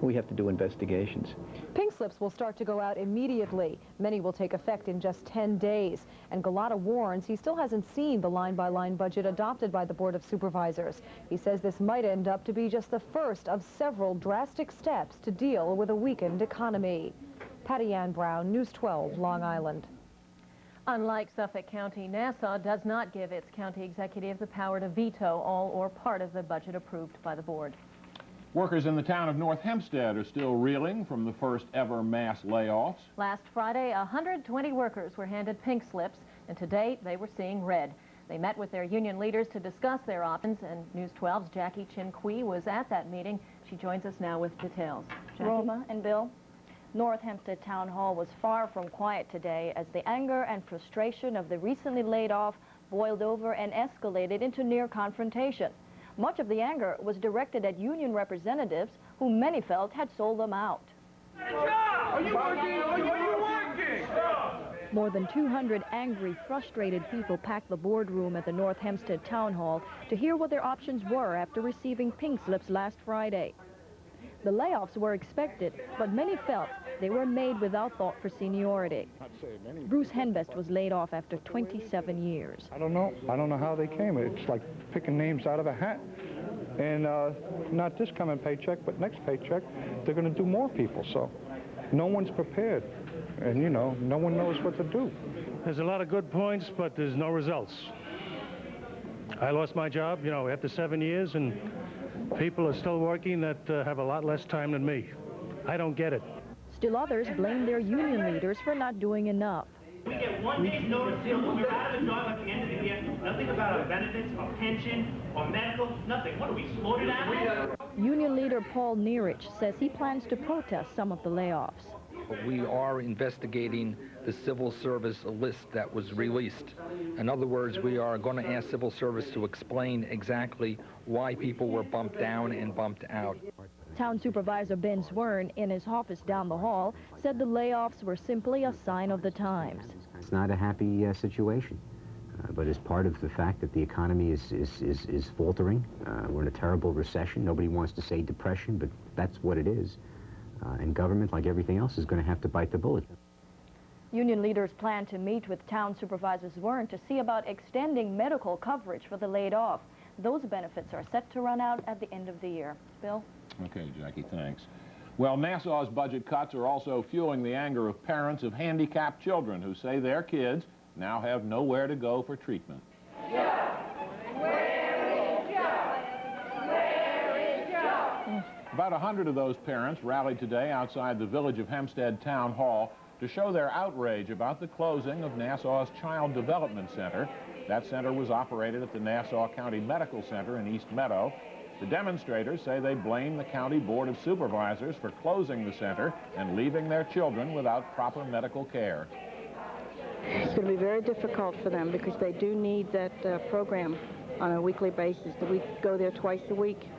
We have to do investigations. Pink slips will start to go out immediately. Many will take effect in just 10 days. And Gallotta warns he still hasn't seen the line-by-line budget adopted by the Board of Supervisors. He says this might end up to be just the first of several drastic steps to deal with a weakened economy. Patty Ann Brown, News 12, Long Island. Unlike Suffolk County, Nassau does not give its county executive the power to veto all or part of the budget approved by the board. Workers in the town of North Hempstead are still reeling from the first ever mass layoffs. Last Friday, 120 workers were handed pink slips, and to date, they were seeing red. They met with their union leaders to discuss their options, and News 12's Jackie Chin-Quee was at that meeting. She joins us now with details. Jackie? Roma and Bill, North Hempstead Town Hall was far from quiet today as the anger and frustration of the recently laid off boiled over and escalated into near confrontation. Much of the anger was directed at union representatives who many felt had sold them out. Are you working? Are you working? More than 200 angry, frustrated people packed the boardroom at the North Hempstead Town Hall to hear what their options were after receiving pink slips last Friday. The layoffs were expected, but many felt they were made without thought for seniority. Bruce Henbest was laid off after 27 years. I don't know how they came. It's like picking names out of a hat. And not this coming paycheck, but next paycheck, they're going to do more people. So no one's prepared. And, you know, no one knows what to do. There's a lot of good points, but there's no results. I lost my job, you know, after 7 years, and people are still working that have a lot less time than me. I don't get it. Still others blame their union leaders for not doing enough. We get 1 day's notice, we're out of the job at the end of the year. Nothing about our benefits, our pension, or medical, nothing. What are we, slaughtered animals? Union leader Paul Neerich says he plans to protest some of the layoffs. We are investigating the civil service list that was released. In other words, we are going to ask civil service to explain exactly why people were bumped down and bumped out. Town Supervisor Ben Zwirn, in his office down the hall, said the layoffs were simply a sign of the times. It's not a happy situation, but it's part of the fact that the economy is faltering. We're in a terrible recession. Nobody wants to say depression, but that's what it is. And government, like everything else, is going to have to bite the bullet. Union leaders plan to meet with town supervisors Warren to see about extending medical coverage for the laid off. Those benefits are set to run out at the end of the year. Bill? Okay, Jackie, thanks. Well, Nassau's budget cuts are also fueling the anger of parents of handicapped children who say their kids now have nowhere to go for treatment. About 100 of those parents rallied today outside the Village of Hempstead Town Hall to show their outrage about the closing of Nassau's Child Development Center. That center was operated at the Nassau County Medical Center in East Meadow. The demonstrators say they blame the County Board of Supervisors for closing the center and leaving their children without proper medical care. It's going to be very difficult for them because they do need that program on a weekly basis. We go there twice a week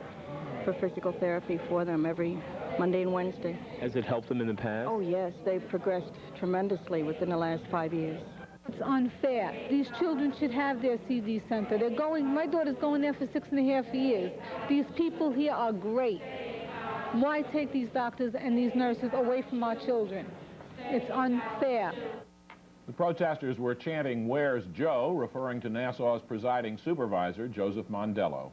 for physical therapy for them every Monday and Wednesday. Has it helped them in the past? Oh, yes. They've progressed tremendously within the last 5 years. It's unfair. These children should have their CD center. They're going, my daughter's going there for 6.5 years. These people here are great. Why take these doctors and these nurses away from our children? It's unfair. The protesters were chanting, "Where's Joe?" referring to Nassau's presiding supervisor, Joseph Mondello.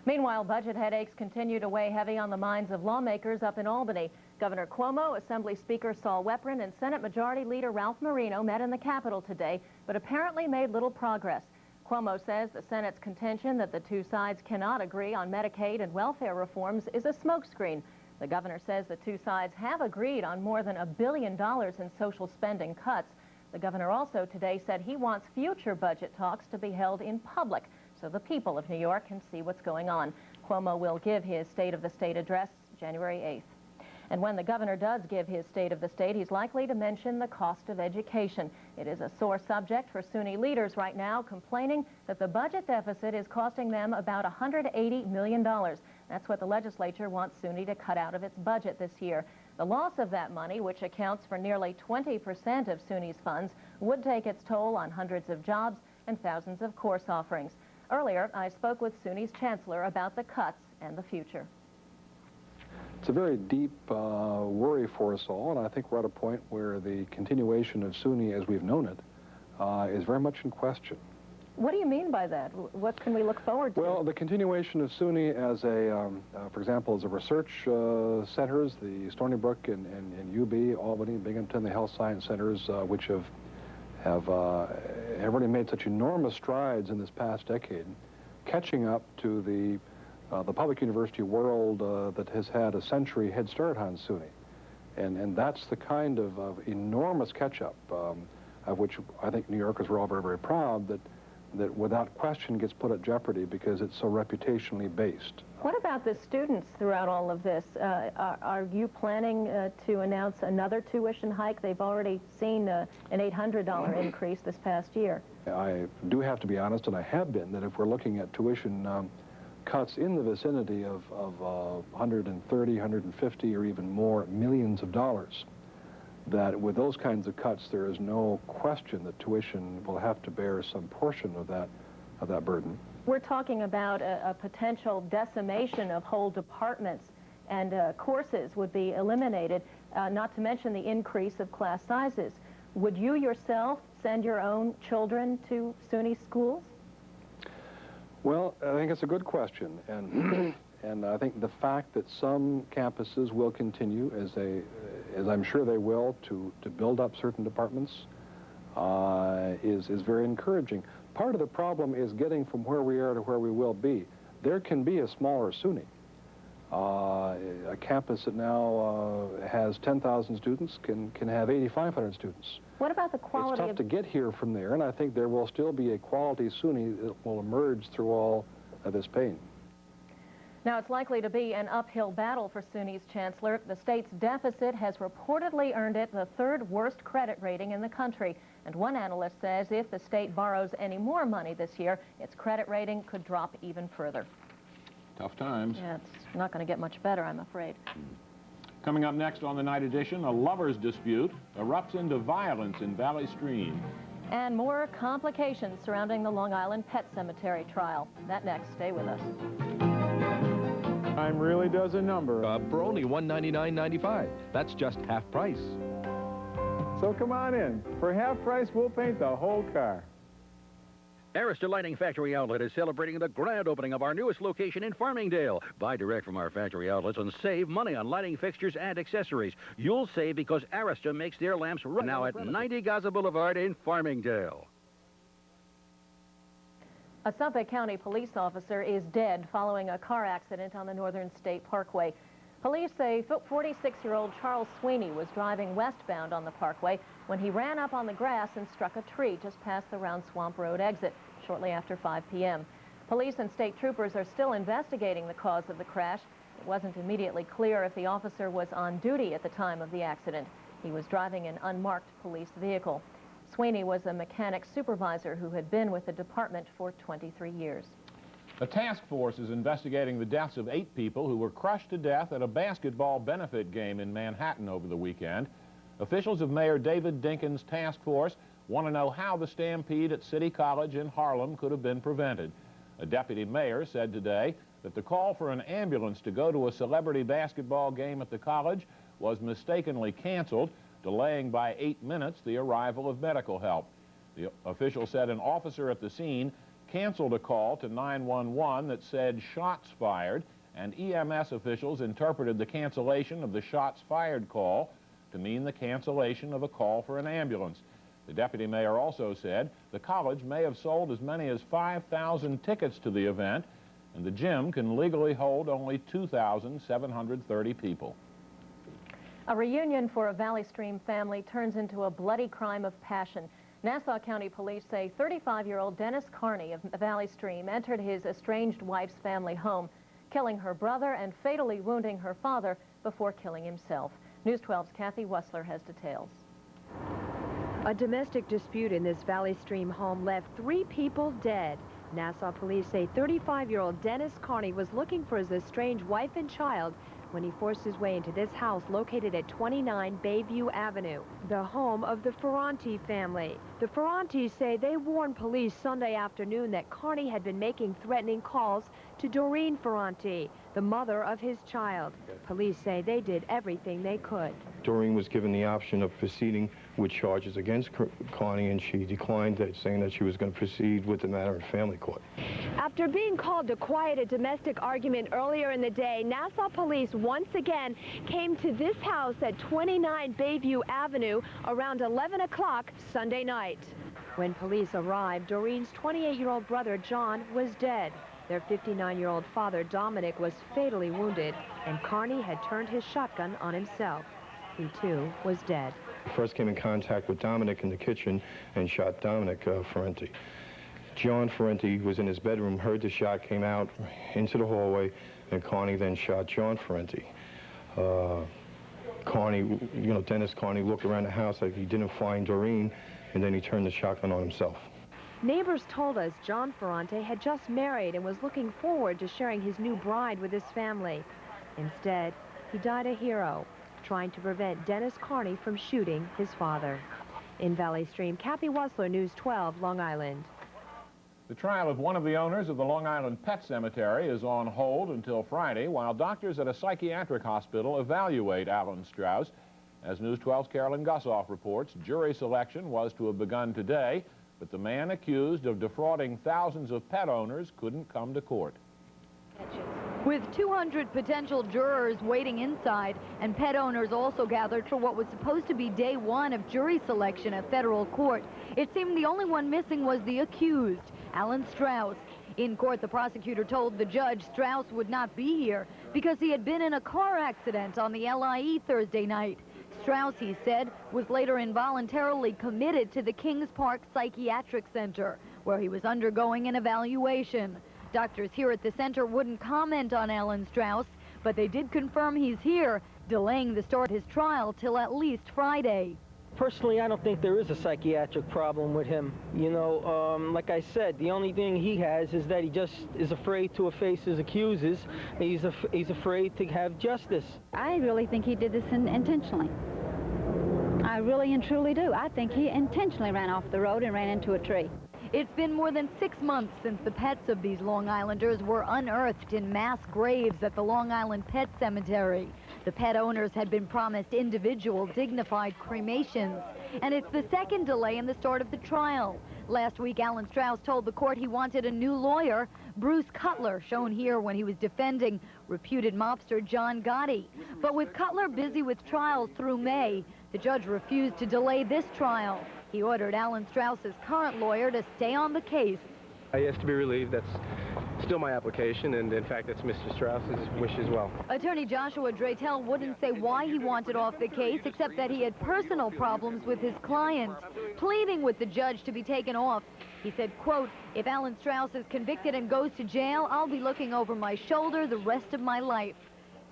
Meanwhile, budget headaches continue to weigh heavy on the minds of lawmakers up in Albany. Governor Cuomo, Assembly Speaker Saul Weprin, and Senate Majority Leader Ralph Marino met in the Capitol today, but apparently made little progress. Cuomo says the Senate's contention that the two sides cannot agree on Medicaid and welfare reforms is a smokescreen. The governor says the two sides have agreed on more than $1 billion in social spending cuts. The governor also today said he wants future budget talks to be held in public so the people of New York can see what's going on. Cuomo will give his State of the State address January 8th. And when the governor does give his State of the State, he's likely to mention the cost of education. It is a sore subject for SUNY leaders right now, complaining that the budget deficit is costing them about $180 million. That's what the legislature wants SUNY to cut out of its budget this year. The loss of that money, which accounts for nearly 20% of SUNY's funds, would take its toll on hundreds of jobs and thousands of course offerings. Earlier, I spoke with SUNY's chancellor about the cuts and the future. It's a very deep worry for us all, and I think we're at a point where the continuation of SUNY as we've known it is very much in question. What do you mean by that? What can we look forward to? Well, the continuation of SUNY as a, for example, as a research centers, the Stony Brook and UB, Albany, Binghamton, the health science centers, which have already made such enormous strides in this past decade, catching up to the public university world that has had a century head start on SUNY. And that's the kind of enormous catch-up of which I think New Yorkers were all very, very proud that without question gets put at jeopardy because it's so reputationally based. What about the students throughout all of this? Are you planning to announce another tuition hike? They've already seen an $800 increase this past year. I do have to be honest, and I have been, that if we're looking at tuition cuts in the vicinity of 130, 150, or even more millions of dollars, that with those kinds of cuts, there is no question that tuition will have to bear some portion of that burden. We're talking about a potential decimation of whole departments, and courses would be eliminated, not to mention the increase of class sizes. Would you yourself send your own children to SUNY schools? Well, I think it's a good question, and and I think the fact that some campuses will continue, as I'm sure they will, to build up certain departments is very encouraging. Part of the problem is getting from where we are to where we will be. There can be a smaller SUNY. A campus that now has 10,000 students can have 8,500 students. What about the quality? It's tough to get here from there, and I think there will still be a quality SUNY that will emerge through all of this pain. Now, it's likely to be an uphill battle for SUNY's chancellor. The state's deficit has reportedly earned it the third worst credit rating in the country. And one analyst says if the state borrows any more money this year, its credit rating could drop even further. Tough times. Yeah, it's not going to get much better, I'm afraid. Coming up next on the night edition, a lover's dispute erupts into violence in Valley Stream. And more complications surrounding the Long Island Pet Cemetery trial. That next. Stay with us. Time really does a number. For only $199.95. That's just half price. So come on in. For half price, we'll paint the whole car. Arista Lighting Factory Outlet is celebrating the grand opening of our newest location in Farmingdale. Buy direct from our factory outlets and save money on lighting fixtures and accessories. You'll save because Arista makes their lamps right now at 90 Gaza Boulevard in Farmingdale. A Suffolk County police officer is dead following a car accident on the Northern State Parkway. Police say 46-year-old Charles Sweeney was driving westbound on the parkway when he ran up on the grass and struck a tree just past the Round Swamp Road exit shortly after 5 p.m. Police and state troopers are still investigating the cause of the crash. It wasn't immediately clear if the officer was on duty at the time of the accident. He was driving an unmarked police vehicle. Sweeney was a mechanic supervisor who had been with the department for 23 years. A task force is investigating the deaths of 8 people who were crushed to death at a basketball benefit game in Manhattan over the weekend. Officials of Mayor David Dinkins' task force want to know how the stampede at City College in Harlem could have been prevented. A deputy mayor said today that the call for an ambulance to go to a celebrity basketball game at the college was mistakenly canceled, delaying by 8 minutes the arrival of medical help. The official said an officer at the scene canceled a call to 911 that said shots fired, and EMS officials interpreted the cancellation of the shots fired call to mean the cancellation of a call for an ambulance. The deputy mayor also said the college may have sold as many as 5,000 tickets to the event, and the gym can legally hold only 2,730 people. A reunion for a Valley Stream family turns into a bloody crime of passion. Nassau County Police say 35-year-old Dennis Carney of Valley Stream entered his estranged wife's family home, killing her brother and fatally wounding her father before killing himself. News 12's Kathy Wessler has details. A domestic dispute in this Valley Stream home left 3 people dead. Nassau police say 35-year-old Dennis Carney was looking for his estranged wife and child when he forced his way into this house located at 29 Bayview Avenue, the home of the Ferranti family. The Ferrantis say they warned police Sunday afternoon that Carney had been making threatening calls to Doreen Ferranti, the mother of his child. Police say they did everything they could. Doreen was given the option of proceeding with charges against Carney, and she declined that, saying that she was going to proceed with the matter in family court. After being called to quiet a domestic argument earlier in the day, Nassau police once again came to this house at 29 Bayview Avenue around 11 o'clock Sunday night. When police arrived, Doreen's 28-year-old brother John was dead. Their 59-year-old father Dominic was fatally wounded, and Carney had turned his shotgun on himself. He too was dead. First came in contact with Dominic in the kitchen and shot Dominic Ferranti. John Ferranti was in his bedroom, heard the shot, came out into the hallway, and Carney then shot John Ferranti. Carney, Dennis Carney looked around the house like he didn't find Doreen, and then he turned the shotgun on himself. Neighbors told us John Ferranti had just married and was looking forward to sharing his new bride with his family. Instead, he died a hero, trying to prevent Dennis Carney from shooting his father. In Valley Stream, Kathy Wessler, News 12, Long Island. The trial of one of the owners of the Long Island Pet Cemetery is on hold until Friday, while doctors at a psychiatric hospital evaluate Alan Strauss. As News 12's Carolyn Gussoff reports, jury selection was to have begun today, but the man accused of defrauding thousands of pet owners couldn't come to court. With 200 potential jurors waiting inside and pet owners also gathered for what was supposed to be day 1 of jury selection at federal court, it seemed the only one missing was the accused, Alan Strauss. In court, the prosecutor told the judge Strauss would not be here because he had been in a car accident on the LIE Thursday night. Strauss, he said, was later involuntarily committed to the Kings Park Psychiatric Center, where he was undergoing an evaluation. Doctors here at the center wouldn't comment on Alan Strauss, but they did confirm he's here, delaying the start of his trial till at least Friday. Personally, I don't think there is a psychiatric problem with him. Like I said, the only thing he has is that he just is afraid to face his accusers. He's afraid to have justice. I really think he did this intentionally. I really and truly do. I think he intentionally ran off the road and ran into a tree. It's been more than 6 months since the pets of these Long Islanders were unearthed in mass graves at the Long Island Pet Cemetery. The pet owners had been promised individual, dignified cremations. And it's the second delay in the start of the trial. Last week, Alan Strauss told the court he wanted a new lawyer, Bruce Cutler, shown here when he was defending reputed mobster John Gotti. But with Cutler busy with trials through May, the judge refused to delay this trial. He ordered Alan Strauss's current lawyer to stay on the case. I asked to be relieved. That's still my application, and in fact, that's Mr. Strauss's wish as well. Attorney Joshua Dratel wouldn't say why he wanted off the case, except that he had personal problems with his client, pleading with the judge to be taken off. He said, quote, "If Alan Strauss is convicted and goes to jail, I'll be looking over my shoulder the rest of my life."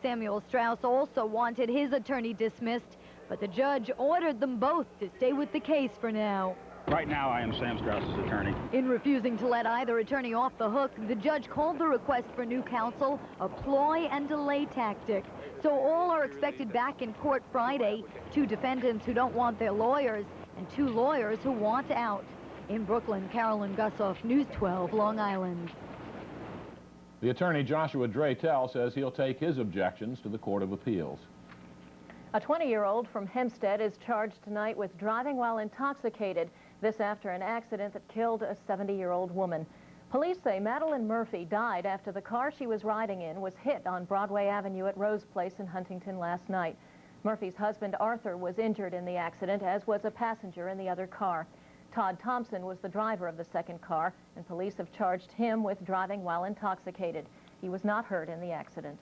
Samuel Strauss also wanted his attorney dismissed, but the judge ordered them both to stay with the case for now. Right now, I am Sam Strauss's attorney. In refusing to let either attorney off the hook, the judge called the request for new counsel a ploy and delay tactic. So all are expected back in court Friday, 2 defendants who don't want their lawyers and 2 lawyers who want out. In Brooklyn, Carolyn Gussoff, News 12, Long Island. The attorney Joshua Dratel says he'll take his objections to the Court of Appeals. A 20-year-old from Hempstead is charged tonight with driving while intoxicated. This after an accident that killed a 70-year-old woman. Police say Madeline Murphy died after the car she was riding in was hit on Broadway Avenue at Rose Place in Huntington last night. Murphy's husband, Arthur, was injured in the accident, as was a passenger in the other car. Todd Thompson was the driver of the second car, and police have charged him with driving while intoxicated. He was not hurt in the accident.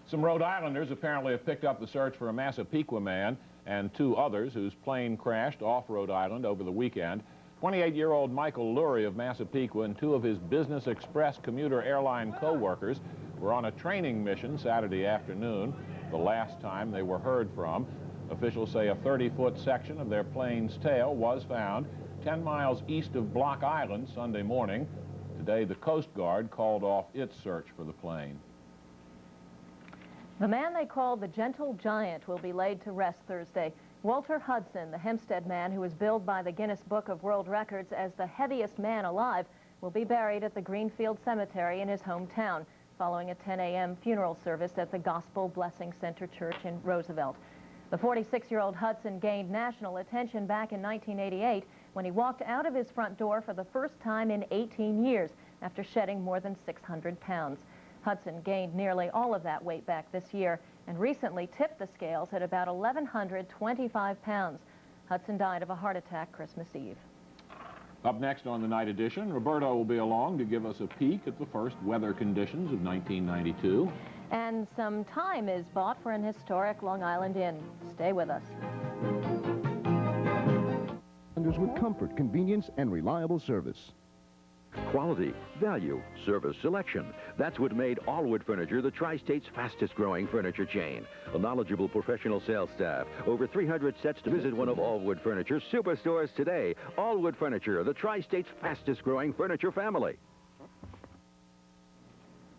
Some Rhode Islanders apparently have picked up the search for a Massapequa man and 2 others whose plane crashed off Rhode Island over the weekend. 28-year-old Michael Lurie of Massapequa and 2 of his Business Express commuter airline co-workers were on a training mission Saturday afternoon, the last time they were heard from. Officials say a 30-foot section of their plane's tail was found 10 miles east of Block Island Sunday morning. Today, the Coast Guard called off its search for the plane. The man they called the Gentle Giant will be laid to rest Thursday. Walter Hudson, the Hempstead man who was billed by the Guinness Book of World Records as the heaviest man alive, will be buried at the Greenfield Cemetery in his hometown, following a 10 a.m. funeral service at the Gospel Blessing Center Church in Roosevelt. The 46-year-old Hudson gained national attention back in 1988 when he walked out of his front door for the first time in 18 years after shedding more than 600 pounds. Hudson gained nearly all of that weight back this year and recently tipped the scales at about 1,125 pounds. Hudson died of a heart attack Christmas Eve. Up next on the night edition, Roberto will be along to give us a peek at the first weather conditions of 1992. And some time is bought for an historic Long Island inn. Stay with us. With comfort, convenience, and reliable service. Quality, value, service, selection. That's what made Allwood Furniture the Tri-State's fastest-growing furniture chain. A knowledgeable professional sales staff. Over 300 sets to visit one of Allwood Furniture's superstores today. Allwood Furniture, the Tri-State's fastest-growing furniture family.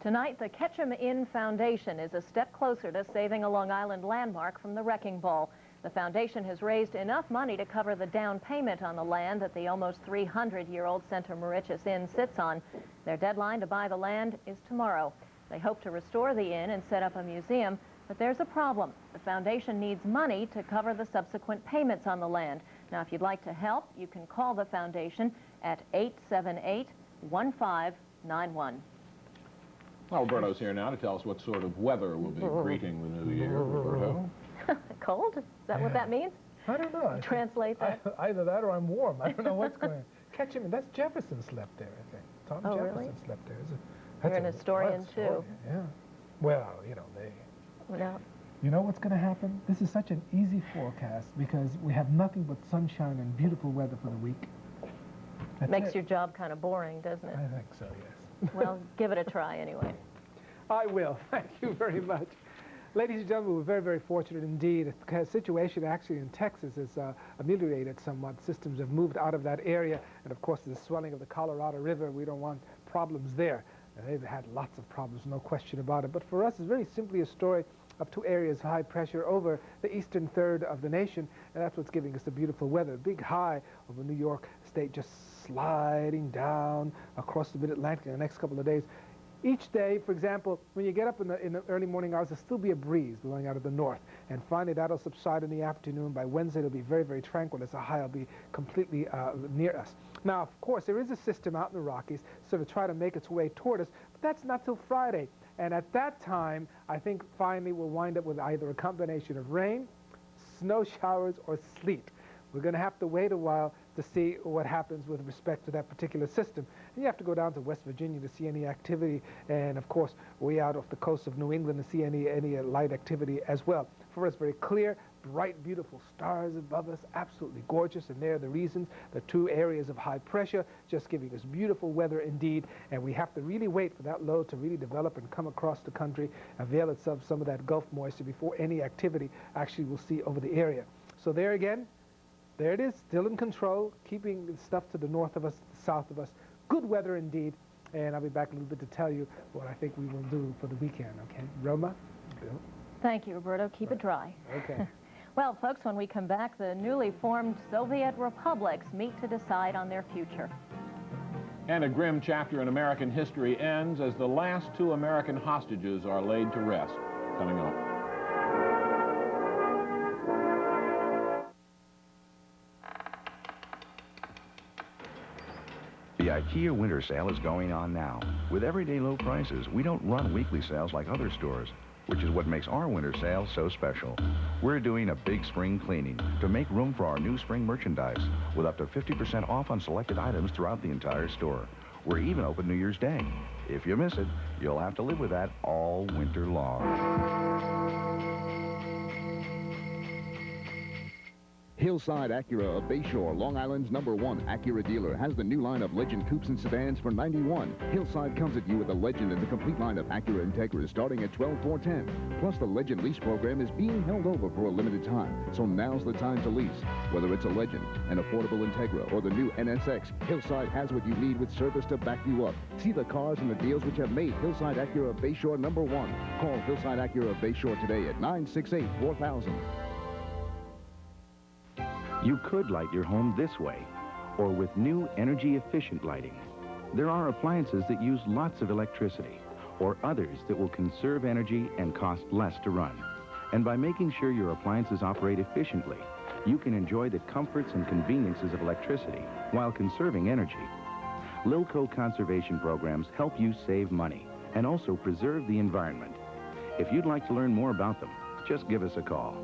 Tonight, the Ketchum Inn Foundation is a step closer to saving a Long Island landmark from the wrecking ball. The foundation has raised enough money to cover the down payment on the land that the almost 300-year-old Center Mauritius Inn sits on. Their deadline to buy the land is tomorrow. They hope to restore the inn and set up a museum, but there's a problem. The foundation needs money to cover the subsequent payments on the land. Now, if you'd like to help, you can call the foundation at 878-1591. Well, Roberto's here now to tell us what sort of weather will be greeting the new year. Roberto? Cold? Is that what that means? I don't know. Translate that? Either that or I'm warm. I don't know what's going on. Ketchum, that's Jefferson slept there, I think. Tom Jefferson really? slept there. You're an historian, too. Yeah. Well, you know, You know what's going to happen? This is such an easy forecast because we have nothing but sunshine and beautiful weather for the week. Makes your job kind of boring, doesn't it? I think so, yes. Well, give it a try anyway. I will. Thank you very much. Ladies and gentlemen, we're very, very fortunate indeed. The situation actually in Texas is ameliorated somewhat. Systems have moved out of that area, and of course the swelling of the Colorado River, we don't want problems there. They've had lots of problems, no question about it. But for us, it's very simply a story of 2 areas of high pressure over the eastern third of the nation, and that's what's giving us the beautiful weather. Big high over New York State just sliding down across the mid-Atlantic in the next couple of days. Each day, for example, when you get up in the early morning hours, there'll still be a breeze blowing out of the north. And finally, that'll subside in the afternoon. By Wednesday, it'll be very, very tranquil as the high will be completely near us. Now, of course, there is a system out in the Rockies sort of try to make its way toward us, but that's not till Friday. And at that time, I think finally we'll wind up with either a combination of rain, snow showers, or sleet. We're going to have to wait a while to see what happens with respect to that particular system. And you have to go down to West Virginia to see any activity, and of course, way out off the coast of New England to see any light activity as well. For us, very clear, bright, beautiful stars above us, absolutely gorgeous, and there are the reasons, the two areas of high pressure, just giving us beautiful weather indeed, and we have to really wait for that low to really develop and come across the country, avail itself of some of that Gulf moisture before any activity actually we'll see over the area. So there again, there it is, still in control, keeping the stuff to the north of us, south of us. Good weather indeed, and I'll be back a little bit to tell you what I think we will do for the weekend, okay? Roma? Bill? Thank you, Roberto. Keep it dry. Okay. Well, folks, when we come back, the newly formed Soviet republics meet to decide on their future. And a grim chapter in American history ends as the last 2 American hostages are laid to rest. Coming up. The IKEA winter sale is going on now. With everyday low prices, we don't run weekly sales like other stores, which is what makes our winter sale so special. We're doing a big spring cleaning to make room for our new spring merchandise with up to 50% off on selected items throughout the entire store. We're even open New Year's Day. If you miss it, you'll have to live with that all winter long. Hillside Acura of Bayshore, Long Island's #1 Acura dealer, has the new line of Legend coupes and sedans for $91. Hillside comes at you with the Legend and the complete line of Acura Integras starting at $12,410. Plus, the Legend lease program is being held over for a limited time, so now's the time to lease. Whether it's a Legend, an affordable Integra, or the new NSX, Hillside has what you need with service to back you up. See the cars and the deals which have made Hillside Acura of Bayshore #1. Call Hillside Acura of Bayshore today at 968-4000. You could light your home this way, or with new energy-efficient lighting. There are appliances that use lots of electricity, or others that will conserve energy and cost less to run. And by making sure your appliances operate efficiently, you can enjoy the comforts and conveniences of electricity while conserving energy. Lilco conservation programs help you save money and also preserve the environment. If you'd like to learn more about them, just give us a call.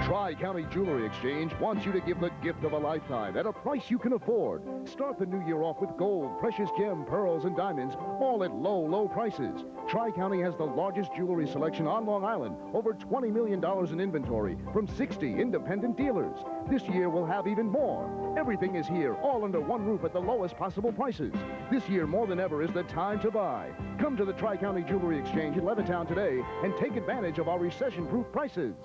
Tri-County Jewelry Exchange wants you to give the gift of a lifetime at a price you can afford. Start the new year off with gold, precious gem, pearls, and diamonds, all at low, low prices. Tri-County has the largest jewelry selection on Long Island, over $20 million in inventory from 60 independent dealers. This year we'll have even more. Everything is here, all under one roof at the lowest possible prices. This year, more than ever, is the time to buy. Come to the Tri-County Jewelry Exchange in Levittown today and take advantage of our recession-proof prices.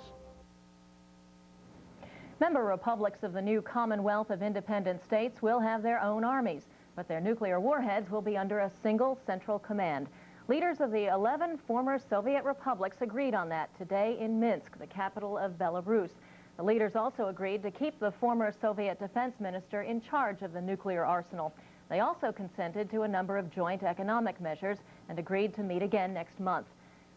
Member republics of the new Commonwealth of Independent States will have their own armies, but their nuclear warheads will be under a single central command. Leaders of the 11 former Soviet republics agreed on that today in Minsk, the capital of Belarus. The leaders also agreed to keep the former Soviet defense minister in charge of the nuclear arsenal. They also consented to a number of joint economic measures and agreed to meet again next month.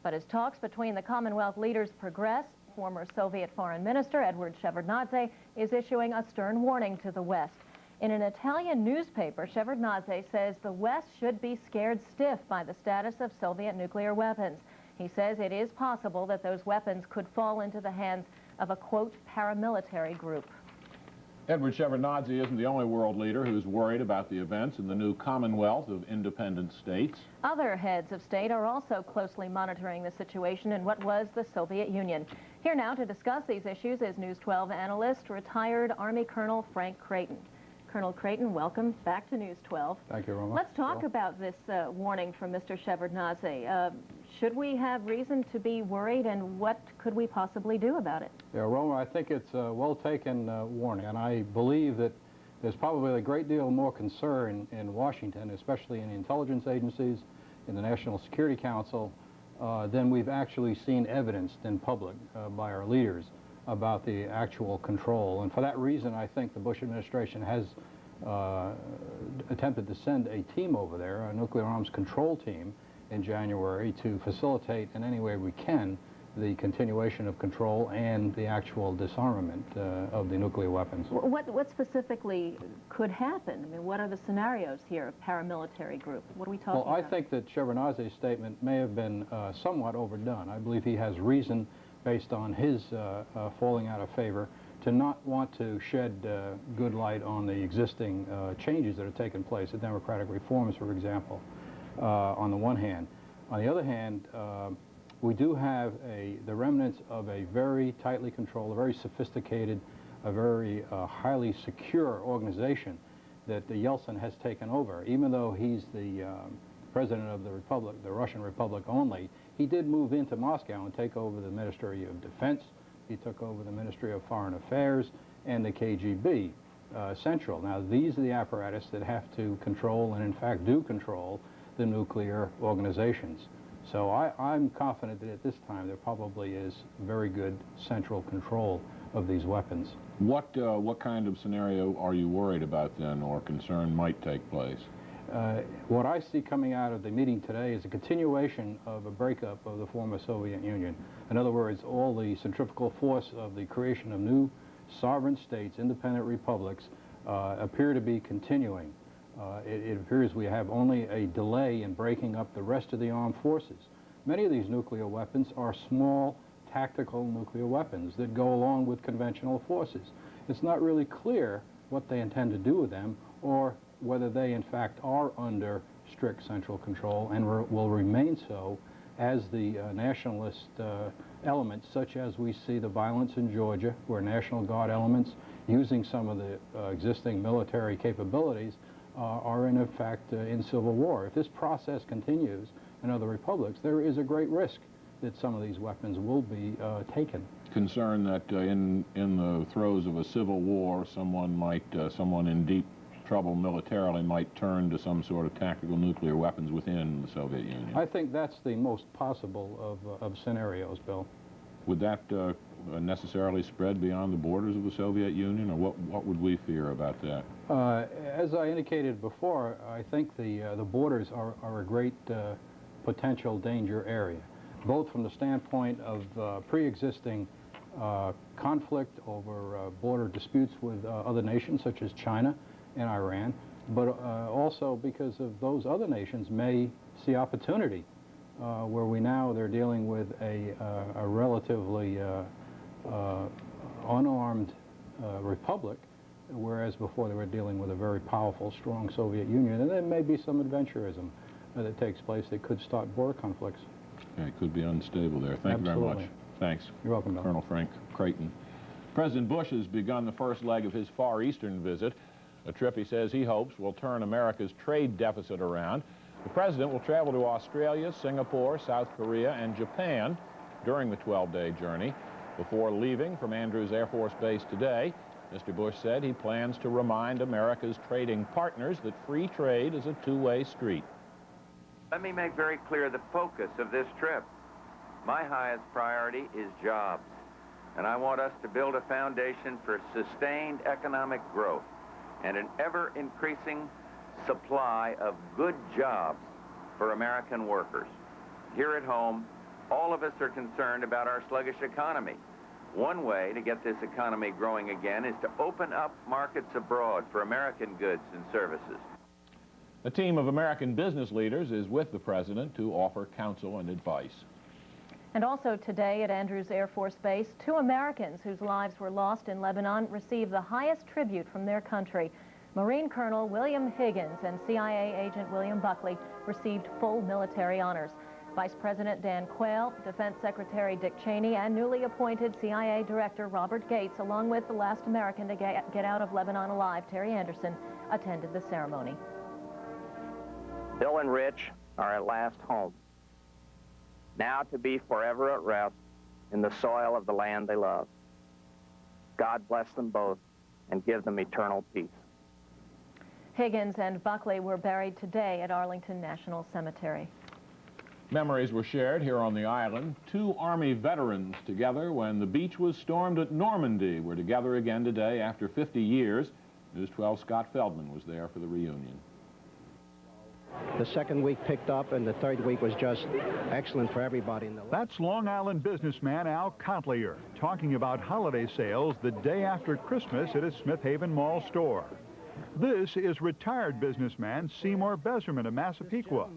But as talks between the Commonwealth leaders progress, former Soviet Foreign Minister Edward Shevardnadze is issuing a stern warning to the West. In an Italian newspaper, Shevardnadze says the West should be scared stiff by the status of Soviet nuclear weapons. He says it is possible that those weapons could fall into the hands of a, quote, paramilitary group. Edward Shevardnadze isn't the only world leader who's worried about the events in the new Commonwealth of Independent States. Other heads of state are also closely monitoring the situation in what was the Soviet Union. Here now to discuss these issues is News 12 analyst, retired Army Colonel Frank Creighton. Colonel Creighton, welcome back to News 12. Thank you, Roma. Let's talk about this warning from Mr. Shevardnadze. Should we have reason to be worried, and what could we possibly do about it? Yeah, Roma, I think it's a well-taken warning, and I believe that there's probably a great deal more concern in Washington, especially in the intelligence agencies, in the National Security Council, than we've actually seen evidenced in public by our leaders about the actual control. And for that reason, I think the Bush administration has attempted to send a team over there, a nuclear arms control team, in January to facilitate in any way we can the continuation of control and the actual disarmament of the nuclear weapons. What specifically could happen? I mean, what are the scenarios here, a paramilitary group? What are we talking about? Well, I think that Shevardnaze's statement may have been somewhat overdone. I believe he has reason, based on his falling out of favor, to not want to shed good light on the existing changes that have taken place, the democratic reforms, for example, on the one hand. On the other hand, we do have the remnants of a very tightly controlled, a very sophisticated, a very highly secure organization that Yeltsin has taken over. Even though he's the president of the Republic, the Russian Republic only, he did move into Moscow and take over the Ministry of Defense. He took over the Ministry of Foreign Affairs and the KGB Central. Now, these are the apparatus that have to control, and in fact do control, the nuclear organizations. So I'm confident that at this time there probably is very good central control of these weapons. What kind of scenario are you worried about then, or concerned might take place? What I see coming out of the meeting today is a continuation of a breakup of the former Soviet Union. In other words, all the centrifugal force of the creation of new sovereign states, independent republics, appear to be continuing. It appears we have only a delay in breaking up the rest of the armed forces. Many of these nuclear weapons are small, tactical nuclear weapons that go along with conventional forces. It's not really clear what they intend to do with them, or whether they in fact are under strict central control and will remain so as the nationalist elements, such as we see the violence in Georgia, where National Guard elements using some of the existing military capabilities are in fact in civil war. If this process continues in other republics, there is a great risk that some of these weapons will be taken. Concern that in the throes of a civil war, someone in deep trouble militarily might turn to some sort of tactical nuclear weapons within the Soviet Union. I think that's the most possible of scenarios, Bill. Would that necessarily spread beyond the borders of the Soviet Union, or what would we fear about that? As I indicated before, I think the borders are a great potential danger area, both from the standpoint of pre-existing conflict over border disputes with other nations such as China and Iran, but also because of those other nations may see opportunity where they're dealing with a relatively unarmed republic, whereas before they were dealing with a very powerful, strong Soviet Union. And there may be some adventurism that takes place that could start border conflicts. Yeah, it could be unstable there. Thank you very much. Thanks. You're welcome, Bill. Colonel Frank Creighton. President Bush has begun the first leg of his Far Eastern visit, a trip he says he hopes will turn America's trade deficit around. The president will travel to Australia, Singapore, South Korea, and Japan during the 12-day journey. Before leaving from Andrews Air Force Base today, Mr. Bush said he plans to remind America's trading partners that free trade is a two-way street. Let me make very clear the focus of this trip. My highest priority is jobs, and I want us to build a foundation for sustained economic growth and an ever-increasing supply of good jobs for American workers. Here at home, all of us are concerned about our sluggish economy. One way to get this economy growing again is to open up markets abroad for American goods and services. A team of American business leaders is with the president to offer counsel and advice. And also today at Andrews Air Force Base, 2 Americans whose lives were lost in Lebanon received the highest tribute from their country. Marine Colonel William Higgins and CIA Agent William Buckley received full military honors. Vice President Dan Quayle, Defense Secretary Dick Cheney, and newly appointed CIA Director Robert Gates, along with the last American to get out of Lebanon alive, Terry Anderson, attended the ceremony. Bill and Rich are at last home, now to be forever at rest in the soil of the land they love. God bless them both and give them eternal peace. Higgins and Buckley were buried today at Arlington National Cemetery. Memories were shared here on the island. 2 Army veterans together when the beach was stormed at Normandy were together again today after 50 years. News 12's Scott Feldman was there for the reunion. The second week picked up, and the third week was just excellent for everybody. That's Long Island businessman Al Cotlier talking about holiday sales the day after Christmas at his Smith Haven Mall store. This is retired businessman Seymour Beserman of Massapequa.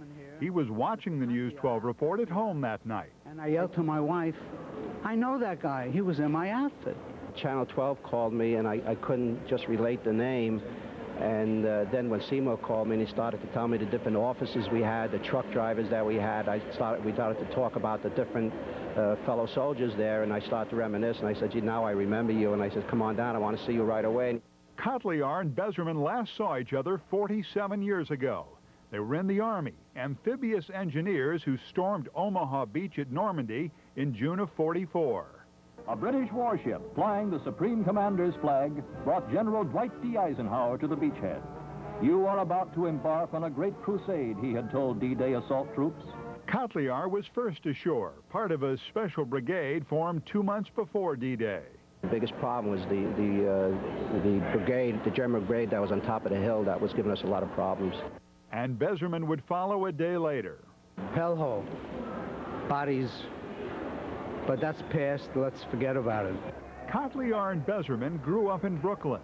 He was watching the News 12 report at home that night. And I yelled to my wife, I know that guy. He was in my outfit. Channel 12 called me, and I couldn't just relate the name. And then when Seymour called me and he started to tell me the different offices we had, the truck drivers that we had, we started to talk about the different fellow soldiers there, and I started to reminisce, and I said, gee, now I remember you, and I said, come on down, I want to see you right away. Cotlier and Beserman last saw each other 47 years ago. They were in the Army, amphibious engineers who stormed Omaha Beach at Normandy in June of '44. A British warship flying the Supreme Commander's flag brought General Dwight D. Eisenhower to the beachhead. You are about to embark on a great crusade, he had told D-Day assault troops. Cotlier was first ashore, part of a special brigade formed 2 months before D-Day. The biggest problem was the brigade, the German brigade that was on top of the hill that was giving us a lot of problems. And Beserman would follow a day later. Hellhole. Bodies. But that's past. Let's forget about it. Cotlier and Beserman grew up in Brooklyn.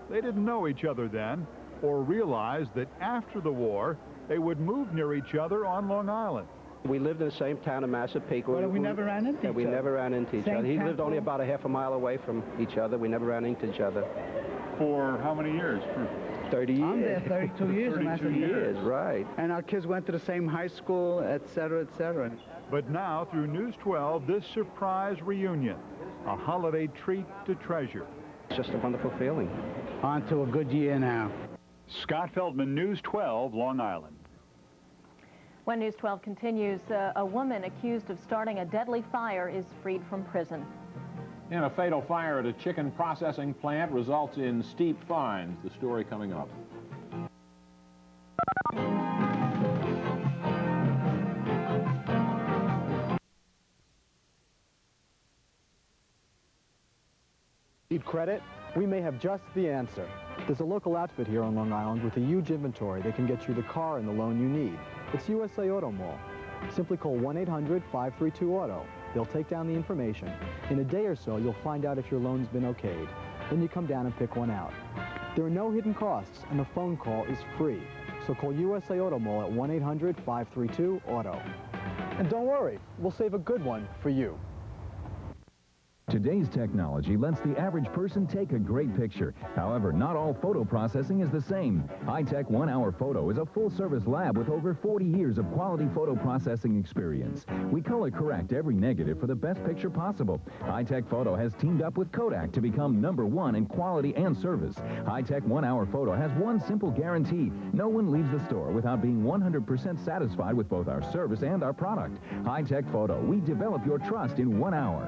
They didn't know each other then or realized that after the war, they would move near each other on Long Island. We lived in the same town of Massapequa. But we never ran into each other. We never ran into each other. He lived only about a half a mile away from each other. We never ran into each other. For how many years? For 30 years. I'm there 32 years. 32 years, right. And our kids went to the same high school, et cetera, et cetera. But now, through News 12, this surprise reunion, a holiday treat to treasure. It's just a wonderful feeling. On to a good year now. Scott Feldman, News 12, Long Island. When News 12 continues, a woman accused of starting a deadly fire is freed from prison. And a fatal fire at a chicken processing plant results in steep fines. The story coming up. Need credit? We may have just the answer. There's a local outfit here on Long Island with a huge inventory that can get you the car and the loan you need. It's USA Auto Mall. Simply call 1-800-532-AUTO. They'll take down the information. In a day or so, you'll find out if your loan's been okayed. Then you come down and pick one out. There are no hidden costs, and a phone call is free. So call USA Auto Mall at 1-800-532-AUTO. And don't worry, we'll save a good one for you. Today's technology lets the average person take a great picture. However, not all photo processing is the same. Hi-Tech 1 Hour Photo is a full-service lab with over 40 years of quality photo processing experience. We color correct every negative for the best picture possible. Hi-Tech Photo has teamed up with Kodak to become #1 in quality and service. Hi-Tech 1 Hour Photo has one simple guarantee. No one leaves the store without being 100% satisfied with both our service and our product. Hi-Tech Photo, we develop your trust in 1 hour.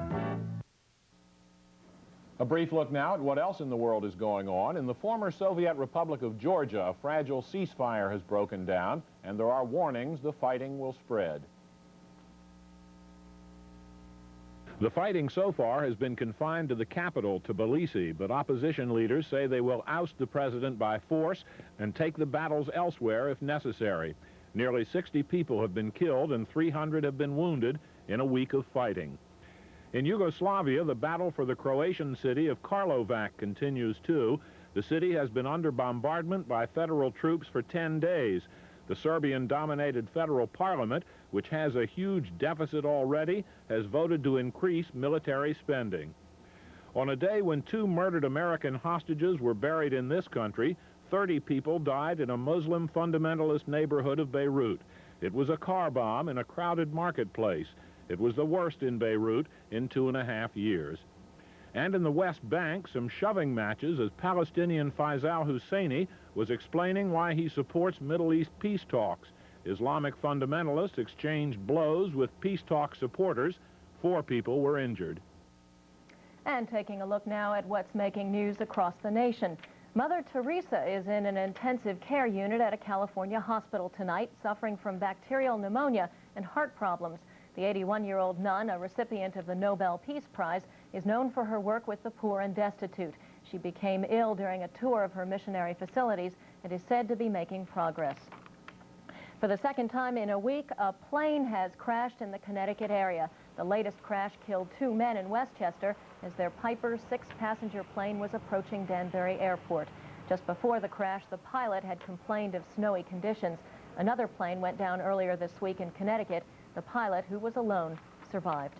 A brief look now at what else in the world is going on. In the former Soviet Republic of Georgia, a fragile ceasefire has broken down, and there are warnings the fighting will spread. The fighting so far has been confined to the capital, Tbilisi, but opposition leaders say they will oust the president by force and take the battles elsewhere if necessary. Nearly 60 people have been killed and 300 have been wounded in a week of fighting. In Yugoslavia, the battle for the Croatian city of Karlovac continues too. The city has been under bombardment by federal troops for 10 days. The Serbian-dominated federal parliament, which has a huge deficit already, has voted to increase military spending. On a day when 2 murdered American hostages were buried in this country, 30 people died in a Muslim fundamentalist neighborhood of Beirut. It was a car bomb in a crowded marketplace. It was the worst in Beirut in 2.5 years. And in the West Bank, some shoving matches as Palestinian Faisal Husseini was explaining why he supports Middle East peace talks. Islamic fundamentalists exchanged blows with peace talk supporters. 4 people were injured. And taking a look now at what's making news across the nation. Mother Teresa is in an intensive care unit at a California hospital tonight, suffering from bacterial pneumonia and heart problems. The 81-year-old nun, a recipient of the Nobel Peace Prize, is known for her work with the poor and destitute. She became ill during a tour of her missionary facilities and is said to be making progress. For the second time in a week, a plane has crashed in the Connecticut area. The latest crash killed 2 men in Westchester as their Piper 6-passenger plane was approaching Danbury Airport. Just before the crash, the pilot had complained of snowy conditions. Another plane went down earlier this week in Connecticut. The pilot, who was alone, survived.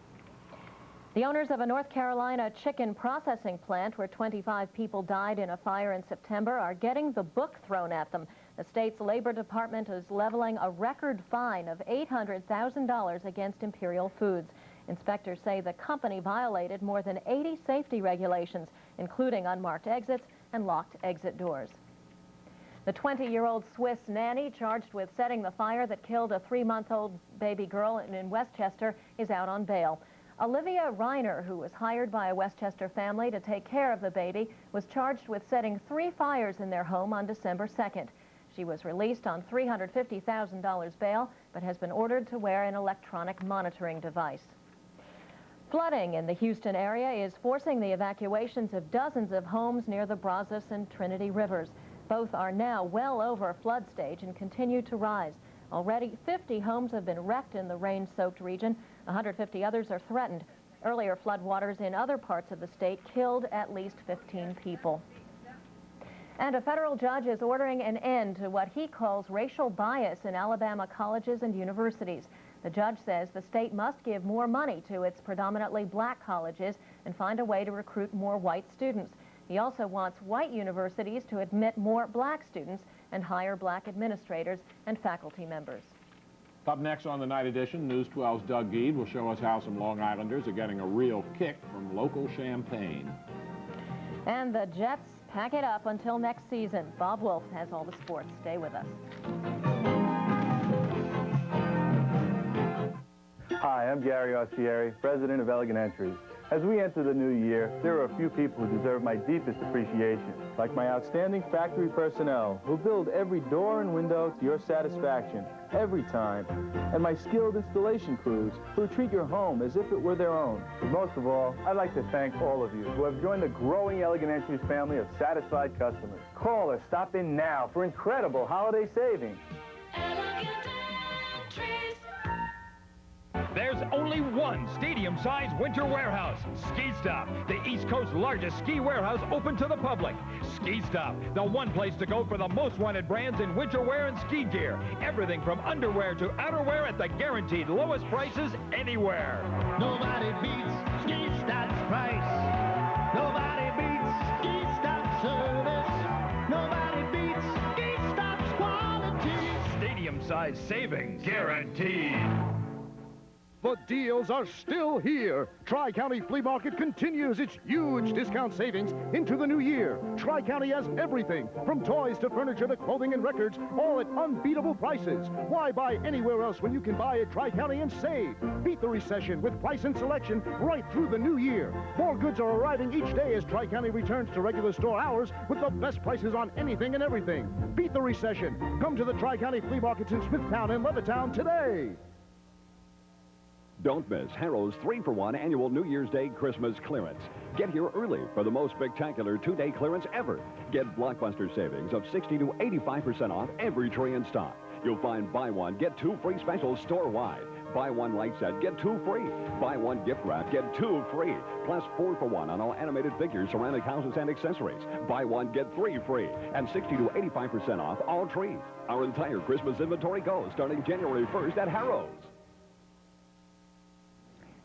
The owners of a North Carolina chicken processing plant where 25 people died in a fire in September are getting the book thrown at them. The state's Labor Department is leveling a record fine of $800,000 against Imperial Foods. Inspectors say the company violated more than 80 safety regulations, including unmarked exits and locked exit doors. The 20-year-old Swiss nanny charged with setting the fire that killed a 3-month-old baby girl in Westchester is out on bail. Olivia Reiner, who was hired by a Westchester family to take care of the baby, was charged with setting 3 fires in their home on December 2nd. She was released on $350,000 bail, but has been ordered to wear an electronic monitoring device. Flooding in the Houston area is forcing the evacuations of dozens of homes near the Brazos and Trinity Rivers. Both are now well over flood stage and continue to rise. Already 50 homes have been wrecked in the rain-soaked region. 150 others are threatened. Earlier floodwaters in other parts of the state killed at least 15 people. And a federal judge is ordering an end to what he calls racial bias in Alabama colleges and universities. The judge says the state must give more money to its predominantly black colleges and find a way to recruit more white students. He also wants white universities to admit more black students and hire black administrators and faculty members. Up next on the night edition, News 12's Doug Geed will show us how some Long Islanders are getting a real kick from local champagne. And the Jets pack it up until next season. Bob Wolf has all the sports. Stay with us. Hi, I'm Gary Ostieri, president of Elegant Entries. As we enter the new year, there are a few people who deserve my deepest appreciation, like my outstanding factory personnel who build every door and window to your satisfaction every time, and my skilled installation crews who treat your home as if it were their own. But most of all, I'd like to thank all of you who have joined the growing Elegant Entries family of satisfied customers. Call or stop in now for incredible holiday savings. There's only one stadium-sized winter warehouse, Ski Stop, the East Coast's largest ski warehouse open to the public. Ski Stop, the one place to go for the most wanted brands in winter wear and ski gear. Everything from underwear to outerwear at the guaranteed lowest prices anywhere. Nobody beats Ski Stop's price. Nobody beats Ski Stop's service. Nobody beats Ski Stop's quality. Stadium-sized savings guaranteed. The deals are still here. Tri-County Flea Market continues its huge discount savings into the new year. Tri-County has everything, from toys to furniture to clothing and records, all at unbeatable prices. Why buy anywhere else when you can buy at Tri-County and save? Beat the recession with price and selection right through the new year. More goods are arriving each day as Tri-County returns to regular store hours with the best prices on anything and everything. Beat the recession. Come to the Tri-County Flea Markets in Smithtown and Levittown today. Don't miss Harrow's 3-for-1 annual New Year's Day Christmas clearance. Get here early for the most spectacular 2-day clearance ever. Get blockbuster savings of 60 to 85% off every tray in stock. You'll find buy one, get 2 free specials store-wide. Buy one light set, get 2 free. Buy one gift wrap, get 2 free. Plus 4-for-1 on all animated figures, ceramic houses, and accessories. Buy one, get 3 free. And 60 to 85% off all trees. Our entire Christmas inventory goes starting January 1st at Harrow's.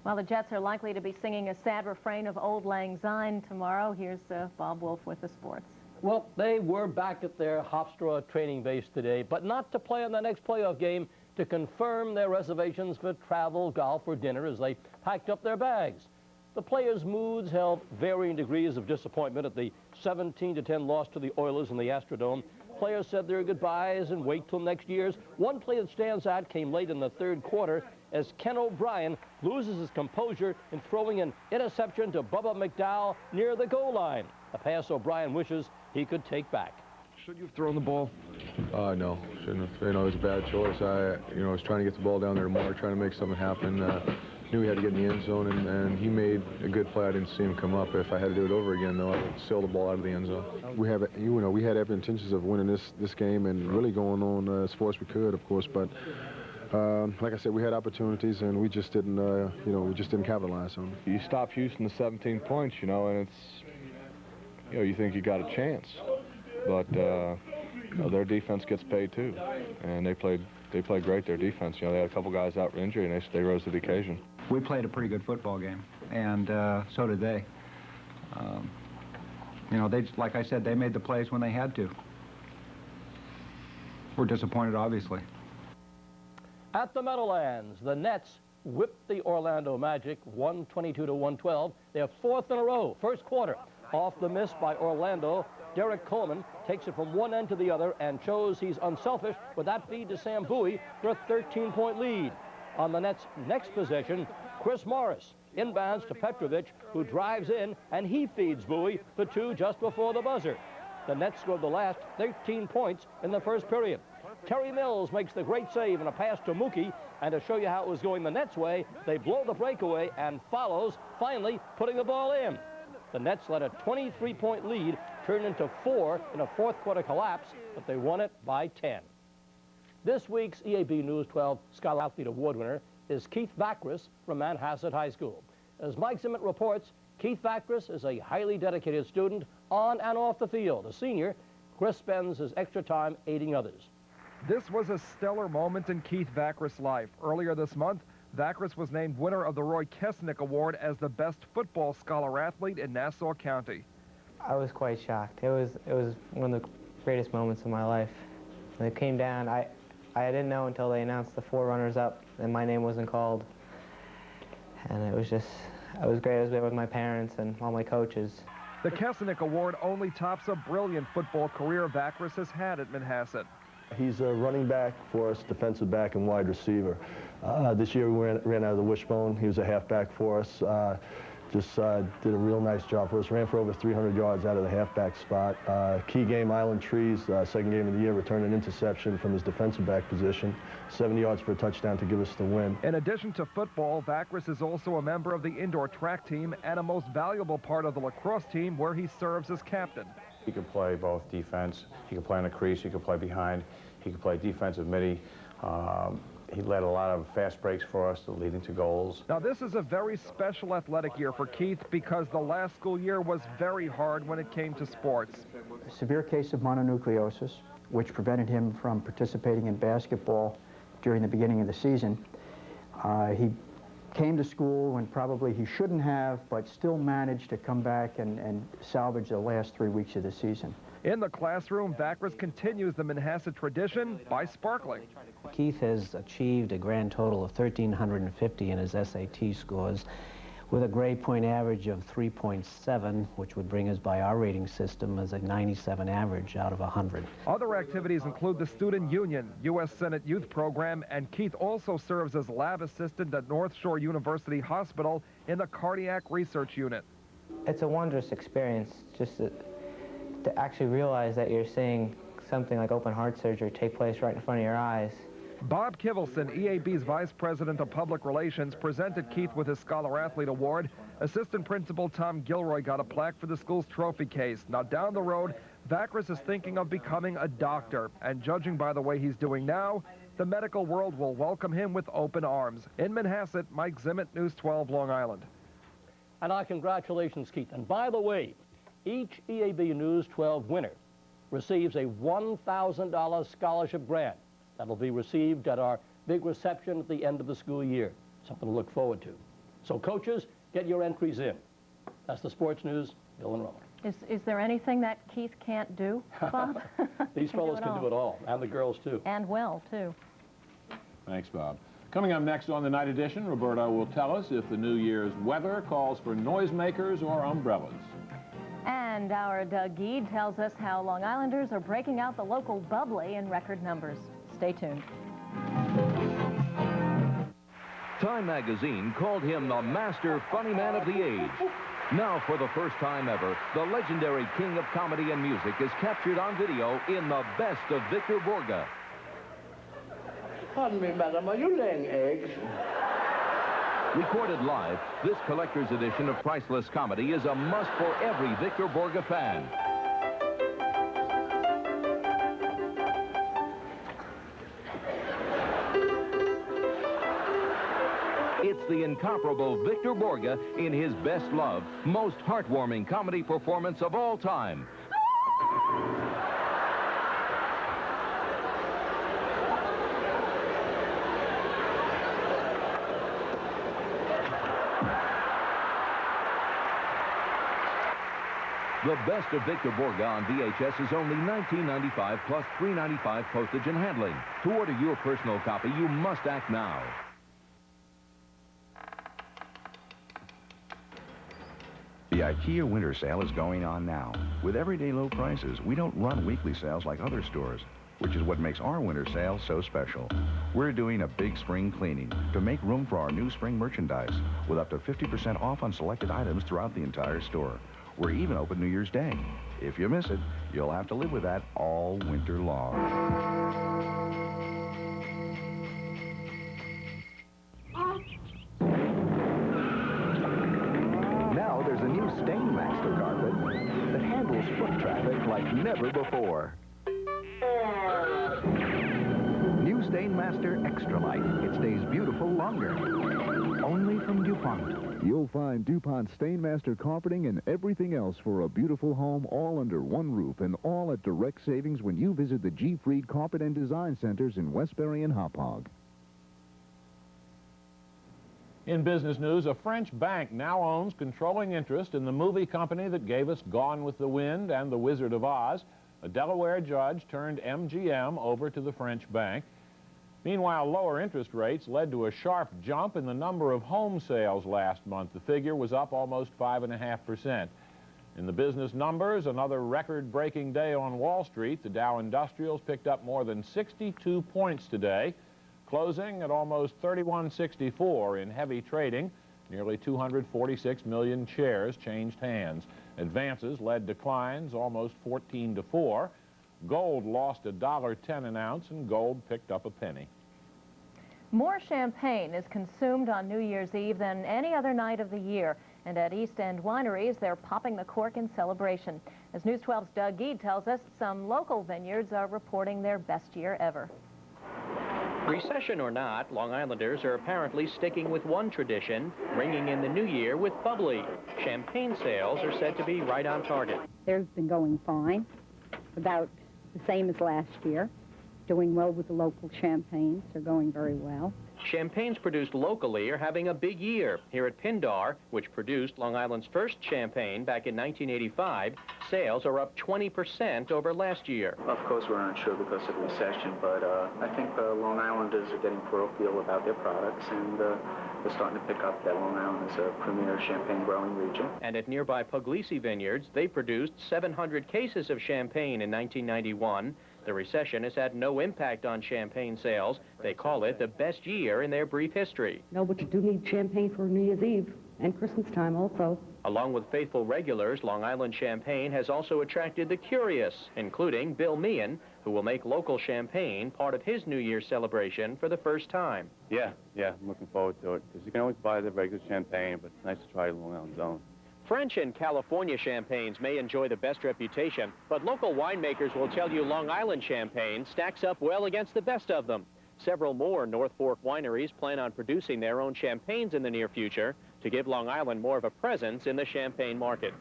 Well, the Jets are likely to be singing a sad refrain of Auld Lang Syne tomorrow. Here's Bob Wolf with the sports. Well, they were back at their Hofstra training base today, but not to play in the next playoff game, to confirm their reservations for travel, golf, or dinner as they packed up their bags. The players' moods held varying degrees of disappointment at the 17-10 loss to the Oilers in the Astrodome. Players said their goodbyes and wait till next year's. One play that stands out came late in the third quarter as Ken O'Brien loses his composure in throwing an interception to Bubba McDowell near the goal line, a pass O'Brien wishes he could take back. Should you have thrown the ball? No, shouldn't have. It was a bad choice. I was trying to get the ball down there more, trying to make something happen. knew he had to get in the end zone, and he made a good play. I didn't see him come up. If I had to do it over again, though, I would sail the ball out of the end zone. We have, we had every intentions of winning this game and really going on as far as we could, of course. But like I said, we had opportunities, and we just didn't, we just didn't capitalize on it. You stop Houston to 17 points, and it's, you think you got a chance, but their defense gets paid too, and they played great. Their defense, they had a couple guys out for injury, and they rose to the occasion. We played a pretty good football game, and so did they. Like I said, they made the plays when they had to. We're disappointed, obviously. At the Meadowlands, the Nets whipped the Orlando Magic 122-112. Their fourth in a row, first quarter. Off the miss by Orlando, Derek Coleman takes it from one end to the other and shows he's unselfish with that feed to Sam Bowie for a 13-point lead. On the Nets' next possession, Chris Morris inbounds to Petrovic, who drives in, and he feeds Bowie for two just before the buzzer. The Nets scored the last 13 points in the first period. Terry Mills makes the great save and a pass to Mookie, and to show you how it was going the Nets' way, they blow the breakaway and follows, finally putting the ball in. The Nets let a 23-point lead turn into 4 in a fourth-quarter collapse, but they won it by 10. This week's EAB News 12 Scholar Athlete Award winner is Keith Vacris from Manhasset High School. As Mike Zimmett reports, Keith Vacris is a highly dedicated student on and off the field. A senior, Chris spends his extra time aiding others. This was a stellar moment in Keith Vacris' life. Earlier this month, Vacris was named winner of the Roy Kesnick Award as the best football scholar athlete in Nassau County. I was quite shocked. It was one of the greatest moments of my life. When it came down, I didn't know until they announced the 4 runners-up and my name wasn't called. And it was great. I was there with my parents and all my coaches. The Kesnick Award only tops a brilliant football career Vacris has had at Manhasset. He's a running back for us, defensive back, and wide receiver. This year we ran out of the wishbone. He was a halfback for us. Did a real nice job for us. Ran for over 300 yards out of the halfback spot. Key game, Island Trees, second game of the year, returned an interception from his defensive back position. 70 yards for a touchdown to give us the win. In addition to football, Vacris is also a member of the indoor track team and a most valuable part of the lacrosse team where he serves as captain. He could play both defense, he could play in the crease, he could play behind, he could play defensive midi. He led a lot of fast breaks for us, leading to goals. Now, this is a very special athletic year for Keith because the last school year was very hard when it came to sports. A severe case of mononucleosis, which prevented him from participating in basketball during the beginning of the season. He came to school when probably he shouldn't have, but still managed to come back and salvage the last 3 weeks of the season. In the classroom, Vacris continues the Manhasset tradition by sparkling. Keith has achieved a grand total of 1,350 in his SAT scores with a grade point average of 3.7, which would bring us by our rating system as a 97 average out of 100. Other activities include the Student Union, U.S. Senate Youth Program, and Keith also serves as lab assistant at North Shore University Hospital in the Cardiac Research Unit. It's a wondrous experience just to actually realize that you're seeing something like open heart surgery take place right in front of your eyes. Bob Kivelson, EAB's Vice President of Public Relations, presented Keith with his Scholar Athlete Award. Assistant Principal Tom Gilroy got a plaque for the school's trophy case. Now, down the road, Vacris is thinking of becoming a doctor, and judging by the way he's doing now, the medical world will welcome him with open arms. In Manhasset, Mike Zimmett, News 12, Long Island. And our congratulations, Keith. And by the way, each EAB News 12 winner receives a $1,000 scholarship grant that'll be received at our big reception at the end of the school year. Something to look forward to. So, coaches, get your entries in. That's the sports news. Bill and Roman. Is there anything that Keith can't do, Bob? These fellows can do it all, and the girls, too. And well, too. Thanks, Bob. Coming up next on the night edition, Roberto will tell us if the New Year's weather calls for noisemakers or umbrellas. And our Doug Geed tells us how Long Islanders are breaking out the local bubbly in record numbers. Stay tuned. Time magazine called him the master funny man of the age. Now, for the first time ever, the legendary king of comedy and music is captured on video in the best of Victor Borge. Pardon me, madam, are you laying eggs? Recorded live, this collector's edition of Priceless Comedy is a must for every Victor Borge fan. It's the incomparable Victor Borge in his best-loved, most heartwarming comedy performance of all time. The best of Victor Borge on VHS is only $19.95 plus $3.95 postage and handling. To order your personal copy, you must act now. The IKEA winter sale is going on now. With everyday low prices, we don't run weekly sales like other stores, which is what makes our winter sale so special. We're doing a big spring cleaning to make room for our new spring merchandise with up to 50% off on selected items throughout the entire store. We're even open New Year's Day. If you miss it, you'll have to live with that all winter long. Now there's a new Stainmaster carpet that handles foot traffic like never before. New Stainmaster Extra Light. It stays beautiful longer. Only from DuPont. You'll find DuPont Stainmaster carpeting and everything else for a beautiful home all under one roof and all at direct savings when you visit the G. Fried Carpet and Design Centers in Westbury and Hauppauge. In business news, a French bank now owns controlling interest in the movie company that gave us Gone with the Wind and The Wizard of Oz. A Delaware judge turned MGM over to the French bank. Meanwhile, lower interest rates led to a sharp jump in the number of home sales last month. The figure was up almost 5.5%. In the business numbers, another record-breaking day on Wall Street. The Dow Industrials picked up more than 62 points today, closing at almost 3164 in heavy trading. Nearly 246 million shares changed hands. Advances led declines almost 14-4. Gold lost $1.10 an ounce, and gold picked up a penny. More champagne is consumed on New Year's Eve than any other night of the year. And at East End wineries, they're popping the cork in celebration. As News 12's Doug Geed tells us, some local vineyards are reporting their best year ever. Recession or not, Long Islanders are apparently sticking with one tradition, ringing in the new year with bubbly. Champagne sales are said to be right on target. They've been going fine, about the same as last year. Doing well with the local champagnes. They're going very well. Champagnes produced locally are having a big year. Here at Pindar, which produced Long Island's first champagne back in 1985, sales are up 20% over last year. Of course, we're unsure because of the recession, but I think Long Islanders are getting parochial about their products, and they're starting to pick up that Long Island is a premier champagne growing region. And at nearby Puglisi Vineyards, they produced 700 cases of champagne in 1991. The recession has had no impact on champagne sales. They call it the best year in their brief history. No, but you do need champagne for New Year's Eve and Christmas time also. Along with faithful regulars, Long Island Champagne has also attracted the curious, including Bill Meehan, who will make local champagne part of his New Year's celebration for the first time. Yeah, I'm looking forward to it, because you can always buy the regular champagne, but it's nice to try Long Island's own. French and California champagnes may enjoy the best reputation, but local winemakers will tell you Long Island champagne stacks up well against the best of them. Several more North Fork wineries plan on producing their own champagnes in the near future to give Long Island more of a presence in the champagne market.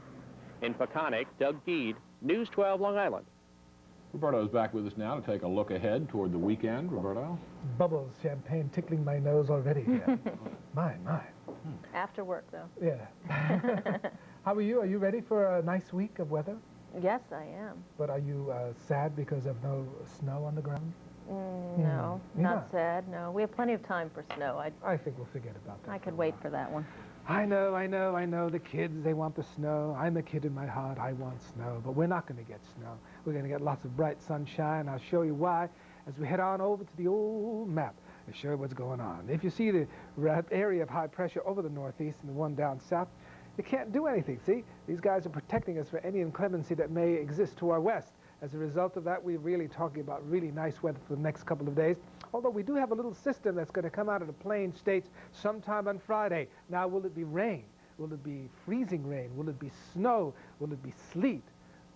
In Peconic, Doug Geed, News 12 Long Island. Roberto's back with us now to take a look ahead toward the weekend. Roberto? Bubbles, champagne tickling my nose already here. My. After work, though. Yeah. How are you? Are you ready for a nice week of weather? Yes, I am. But are you sad because of no snow on the ground? No, not sad, no. We have plenty of time for snow. I think we'll forget about that. I could wait for that one. I know. The kids, they want the snow. I'm a kid in my heart. I want snow. But we're not going to get snow. We're going to get lots of bright sunshine. I'll show you why as we head on over to the old map and show you what's going on. If you see the area of high pressure over the northeast and the one down south, you can't do anything, see? These guys are protecting us for any inclemency that may exist to our west. As a result of that, we're really talking about really nice weather for the next couple of days. Although we do have a little system that's going to come out of the Plain States sometime on Friday. Now, will it be rain? Will it be freezing rain? Will it be snow? Will it be sleet?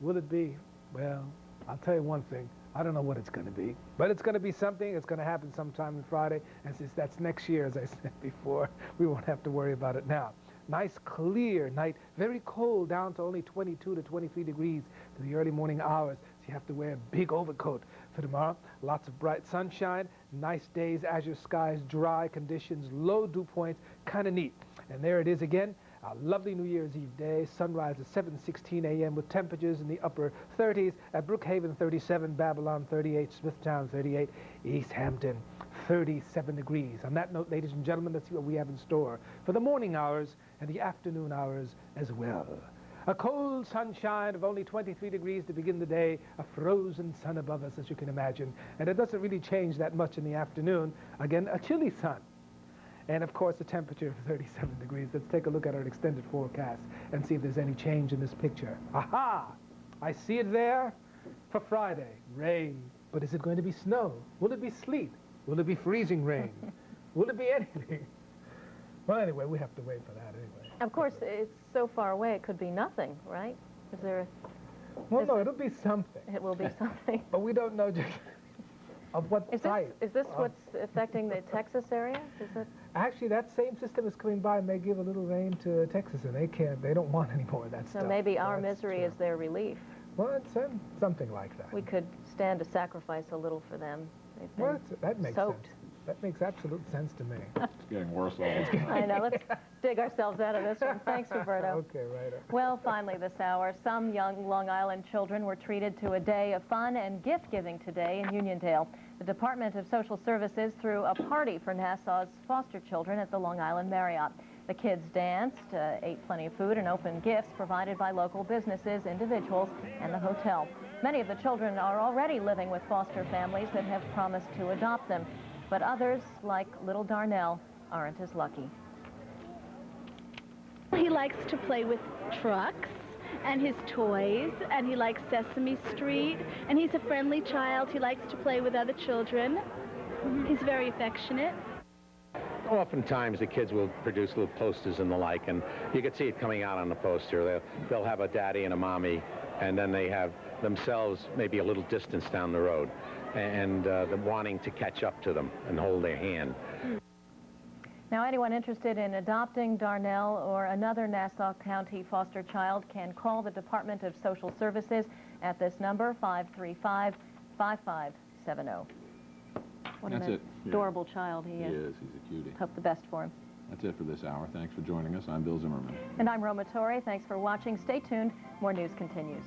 Will it be, well, I'll tell you one thing. I don't know what it's going to be, but it's going to be something. It's going to happen sometime on Friday. And since that's next year, as I said before, we won't have to worry about it now. Nice clear night, very cold, down to only 22 to 23 degrees to the early morning hours. So you have to wear a big overcoat for tomorrow. Lots of bright sunshine, nice days, azure skies, dry conditions, low dew points, kind of neat. And there it is again. A lovely New Year's Eve day. Sunrise at 7:16 a.m. with temperatures in the upper 30s at Brookhaven 37, Babylon 38, Smithtown 38, East Hampton 37 degrees. On that note, ladies and gentlemen, let's see what we have in store for the morning hours and the afternoon hours as well. A cold sunshine of only 23 degrees to begin the day, a frozen sun above us, as you can imagine. And it doesn't really change that much in the afternoon. Again, a chilly sun. And, of course, a temperature of 37 degrees. Let's take a look at our extended forecast and see if there's any change in this picture. Aha! I see it there for Friday. Rain. But is it going to be snow? Will it be sleet? Will it be freezing rain? Will it be anything? Well, anyway, we have to wait for that anyway. Of course, it's so far away, it could be nothing, right? Is there... Well, no, it'll be something. It will be something. But we don't know just of what type. Is this what's affecting the Texas area? Is it? Actually, that same system is coming by and may give a little rain to Texas, and they don't want any more of that stuff. So maybe our misery is their relief. Well, it's something like that. We could stand to sacrifice a little for them. Well, that makes soaked. sense. That makes absolute sense to me. It's getting worse all the time. I know. Let's dig ourselves out of this one. Thanks, Roberto. Okay, right. Well, finally this hour, some young Long Island children were treated to a day of fun and gift-giving today in Uniondale. The Department of Social Services threw a party for Nassau's foster children at the Long Island Marriott. The kids danced, ate plenty of food, and opened gifts provided by local businesses, individuals, and the hotel. Many of the children are already living with foster families that have promised to adopt them. But others, like little Darnell, aren't as lucky. He likes to play with trucks and his toys, and he likes Sesame Street, and he's a friendly child. He likes to play with other children. He's very affectionate. Oftentimes the kids will produce little posters and the like, and you can see it coming out on the poster. They'll have a daddy and a mommy, and then they have themselves maybe a little distance down the road, and them wanting to catch up to them and hold their hand. Now, anyone interested in adopting Darnell or another Nassau County foster child can call the Department of Social Services at this number, 535-5570. What That's an it. adorable child he is. He is. He's a cutie. Hope the best for him. That's it for this hour. Thanks for joining us. I'm Bill Zimmerman. And I'm Roma Torre. Thanks for watching. Stay tuned. More news continues.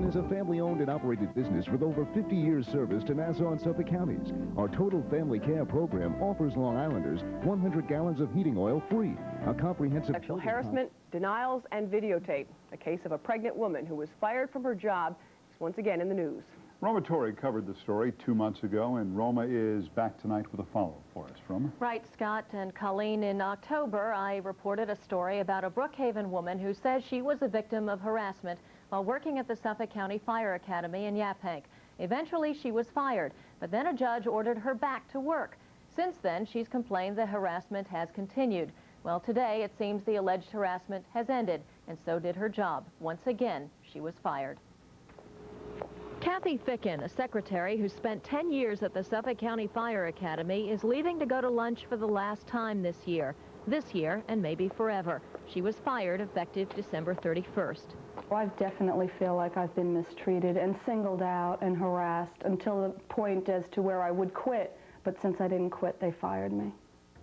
Is a family-owned and operated business with over 50 years service to Nassau and Suffolk counties. Our Total Family Care program offers Long Islanders 100 gallons of heating oil free, a comprehensive... Sexual harassment, denials, and videotape. A case of a pregnant woman who was fired from her job is once again in the news. Roma Torre covered the story 2 months ago, and Roma is back tonight with a follow-up for us. Roma? Right, Scott and Colleen. In October, I reported a story about a Brookhaven woman who says she was a victim of harassment while working at the Suffolk County Fire Academy in Yaphank. Eventually, she was fired, but then a judge ordered her back to work. Since then, she's complained the harassment has continued. Well, today, it seems the alleged harassment has ended, and so did her job. Once again, she was fired. Kathy Ficken, a secretary who spent 10 years at the Suffolk County Fire Academy, is leaving to go to lunch for the last time this year. This year, and maybe forever. She was fired effective December 31st. I definitely feel like I've been mistreated and singled out and harassed until the point as to where I would quit. But since I didn't quit, they fired me.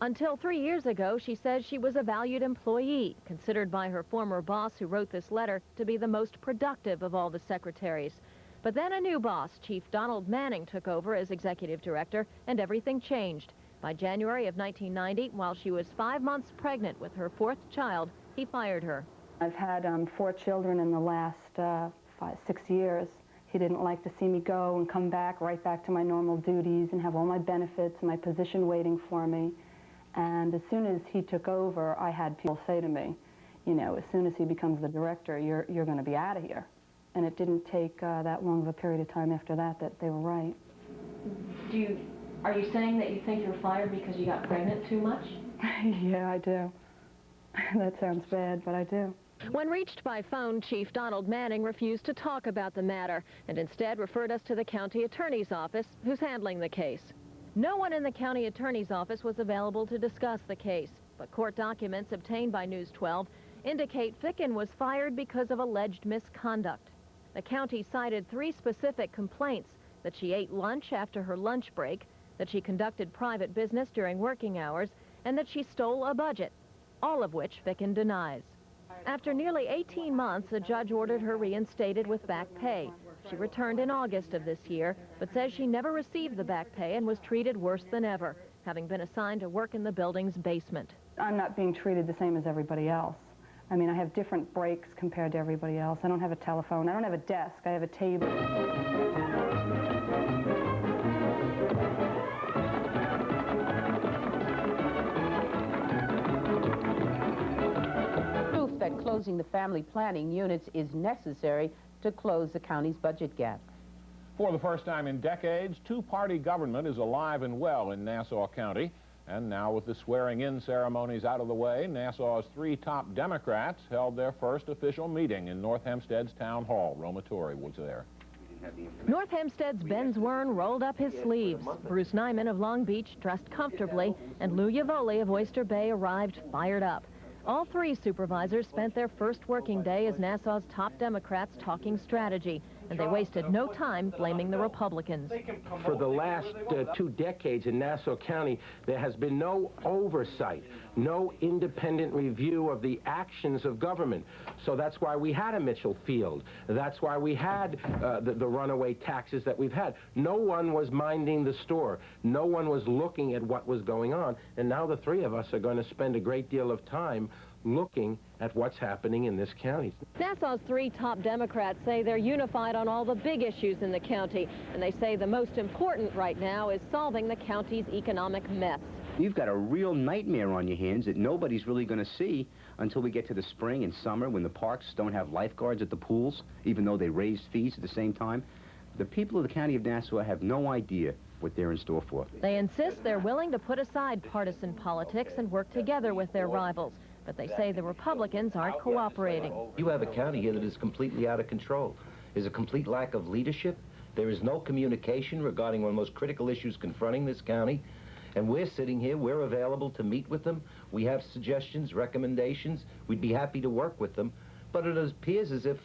Until 3 years ago, she says she was a valued employee, considered by her former boss who wrote this letter to be the most productive of all the secretaries. But then a new boss, Chief Donald Manning, took over as executive director, and everything changed. By January of 1990, while she was 5 months pregnant with her 4th child, he fired her. I've had 4 children in the last 6 years. He didn't like to see me go and come back right back to my normal duties and have all my benefits and my position waiting for me. And as soon as he took over, I had people say to me, you know, as soon as he becomes the director, you're going to be out of here. And it didn't take that long of a period of time after that they were right. Are you saying that you think you're fired because you got pregnant too much? Yeah, I do. That sounds bad, but I do. When reached by phone, Chief Donald Manning refused to talk about the matter and instead referred us to the county attorney's office, who's handling the case. No one in the county attorney's office was available to discuss the case, but court documents obtained by News 12 indicate Ficken was fired because of alleged misconduct. The county cited 3 specific complaints: that she ate lunch after her lunch break, that she conducted private business during working hours, and that she stole a budget, all of which Ficken denies. After nearly 18 months, a judge ordered her reinstated with back pay. She returned in August of this year, but says she never received the back pay and was treated worse than ever, having been assigned to work in the building's basement. I'm not being treated the same as everybody else. I mean, I have different breaks compared to everybody else. I don't have a telephone. I don't have a desk. I have a table. Proof that closing the family planning units is necessary to close the county's budget gap. For the first time in decades, two-party government is alive and well in Nassau County. And now, with the swearing-in ceremonies out of the way, Nassau's 3 top Democrats held their first official meeting in North Hempstead's Town Hall. Roma Torrey was there. North Hempstead's Ben Zwern rolled up his sleeves. Bruce Nyman of Long Beach dressed comfortably, and Lou Yavoli of Oyster Bay arrived fired up. All 3 supervisors spent their first working day as Nassau's top Democrats talking strategy, and they wasted no time blaming the Republicans. For the last 2 decades in Nassau County, there has been no oversight, no independent review of the actions of government. So that's why we had a Mitchell Field. That's why we had the runaway taxes that we've had. No one was minding the store. No one was looking at what was going on. And now the 3 of us are going to spend a great deal of time looking at what's happening in this county. Nassau's 3 top Democrats say they're unified on all the big issues in the county, and they say the most important right now is solving the county's economic mess. You've got a real nightmare on your hands that nobody's really going to see until we get to the spring and summer when the parks don't have lifeguards at the pools, even though they raise fees at the same time. The people of the county of Nassau have no idea what they're in store for. They insist they're willing to put aside partisan politics and work together with their rivals. But they say the Republicans aren't cooperating. You have a county here that is completely out of control. There's a complete lack of leadership. There is no communication regarding one of the most critical issues confronting this county. And we're sitting here, we're available to meet with them. We have suggestions, recommendations. We'd be happy to work with them. But it appears as if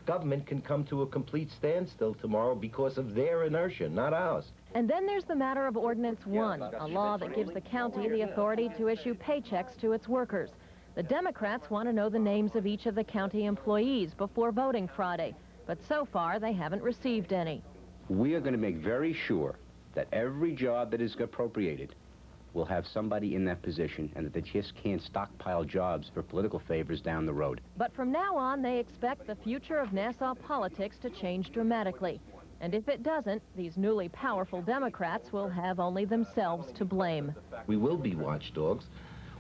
government can come to a complete standstill tomorrow because of their inertia, not ours. And then there's the matter of Ordinance 1, a law that gives the county the authority to issue paychecks to its workers. The Democrats want to know the names of each of the county employees before voting Friday, but so far they haven't received any. We are going to make very sure that every job that is appropriated will have somebody in that position and that they just can't stockpile jobs for political favors down the road. But from now on, they expect the future of Nassau politics to change dramatically. And if it doesn't, these newly powerful Democrats will have only themselves to blame. We will be watchdogs.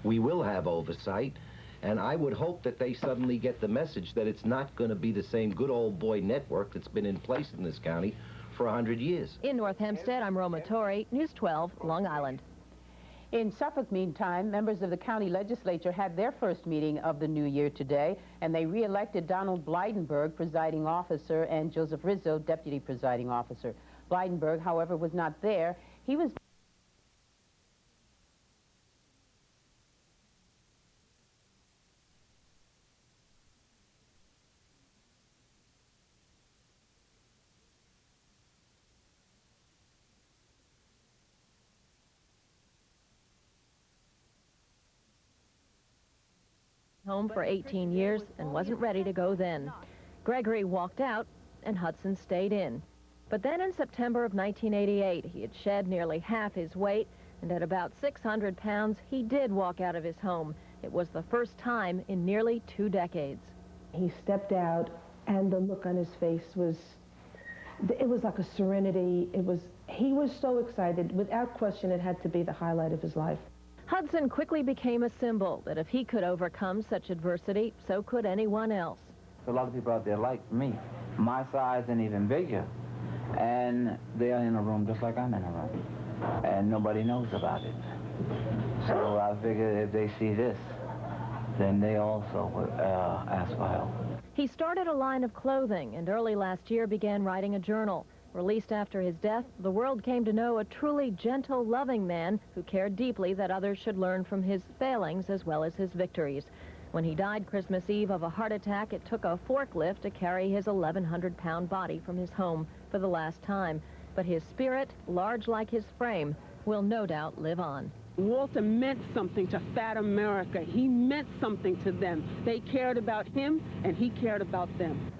We will have oversight, and I would hope that they suddenly get the message that it's not going to be the same good old boy network that's been in place in this county for 100 years. In North Hempstead, I'm Roma Torrey, News 12, Long Island. In Suffolk, meantime, members of the county legislature had their first meeting of the new year today, and they re-elected Donald Blydenberg, presiding officer, and Joseph Rizzo, deputy presiding officer. Blydenberg, however, was not there. He was home for 18 years and wasn't ready to go then. Gregory walked out and Hudson stayed in. But then in September of 1988, he had shed nearly half his weight, and at about 600 pounds, he did walk out of his home. It was the first time in nearly 2 decades. He stepped out, and the look on his face was, it was like a serenity. He was so excited. Without question, it had to be the highlight of his life. Hudson quickly became a symbol that if he could overcome such adversity, so could anyone else. A lot of people out there like me, my size and even bigger, and they're in a room just like I'm in a room, and nobody knows about it. So I figured if they see this, then they also would ask for help. He started a line of clothing and early last year began writing a journal. Released after his death, the world came to know a truly gentle, loving man who cared deeply that others should learn from his failings as well as his victories. When he died Christmas Eve of a heart attack, it took a forklift to carry his 1,100-pound body from his home for the last time. But his spirit, large like his frame, will no doubt live on. Walter meant something to fat America. He meant something to them. They cared about him, and he cared about them.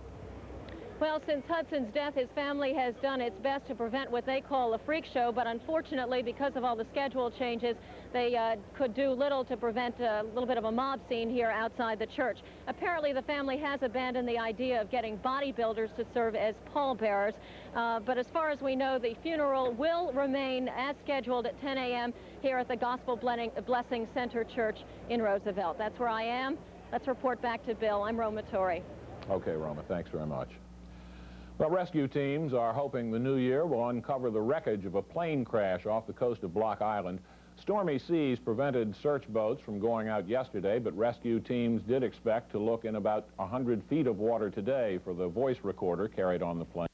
Well, since Hudson's death, his family has done its best to prevent what they call a freak show, but unfortunately, because of all the schedule changes, they could do little to prevent a little bit of a mob scene here outside the church. Apparently, the family has abandoned the idea of getting bodybuilders to serve as pallbearers, but as far as we know, the funeral will remain as scheduled at 10 a.m. here at the Gospel Blessing Center Church in Roosevelt. That's where I am. Let's report back to Bill. I'm Roma Torrey. Okay, Roma, thanks very much. Well, rescue teams are hoping the new year will uncover the wreckage of a plane crash off the coast of Block Island. Stormy seas prevented search boats from going out yesterday, but rescue teams did expect to look in about 100 feet of water today for the voice recorder carried on the plane.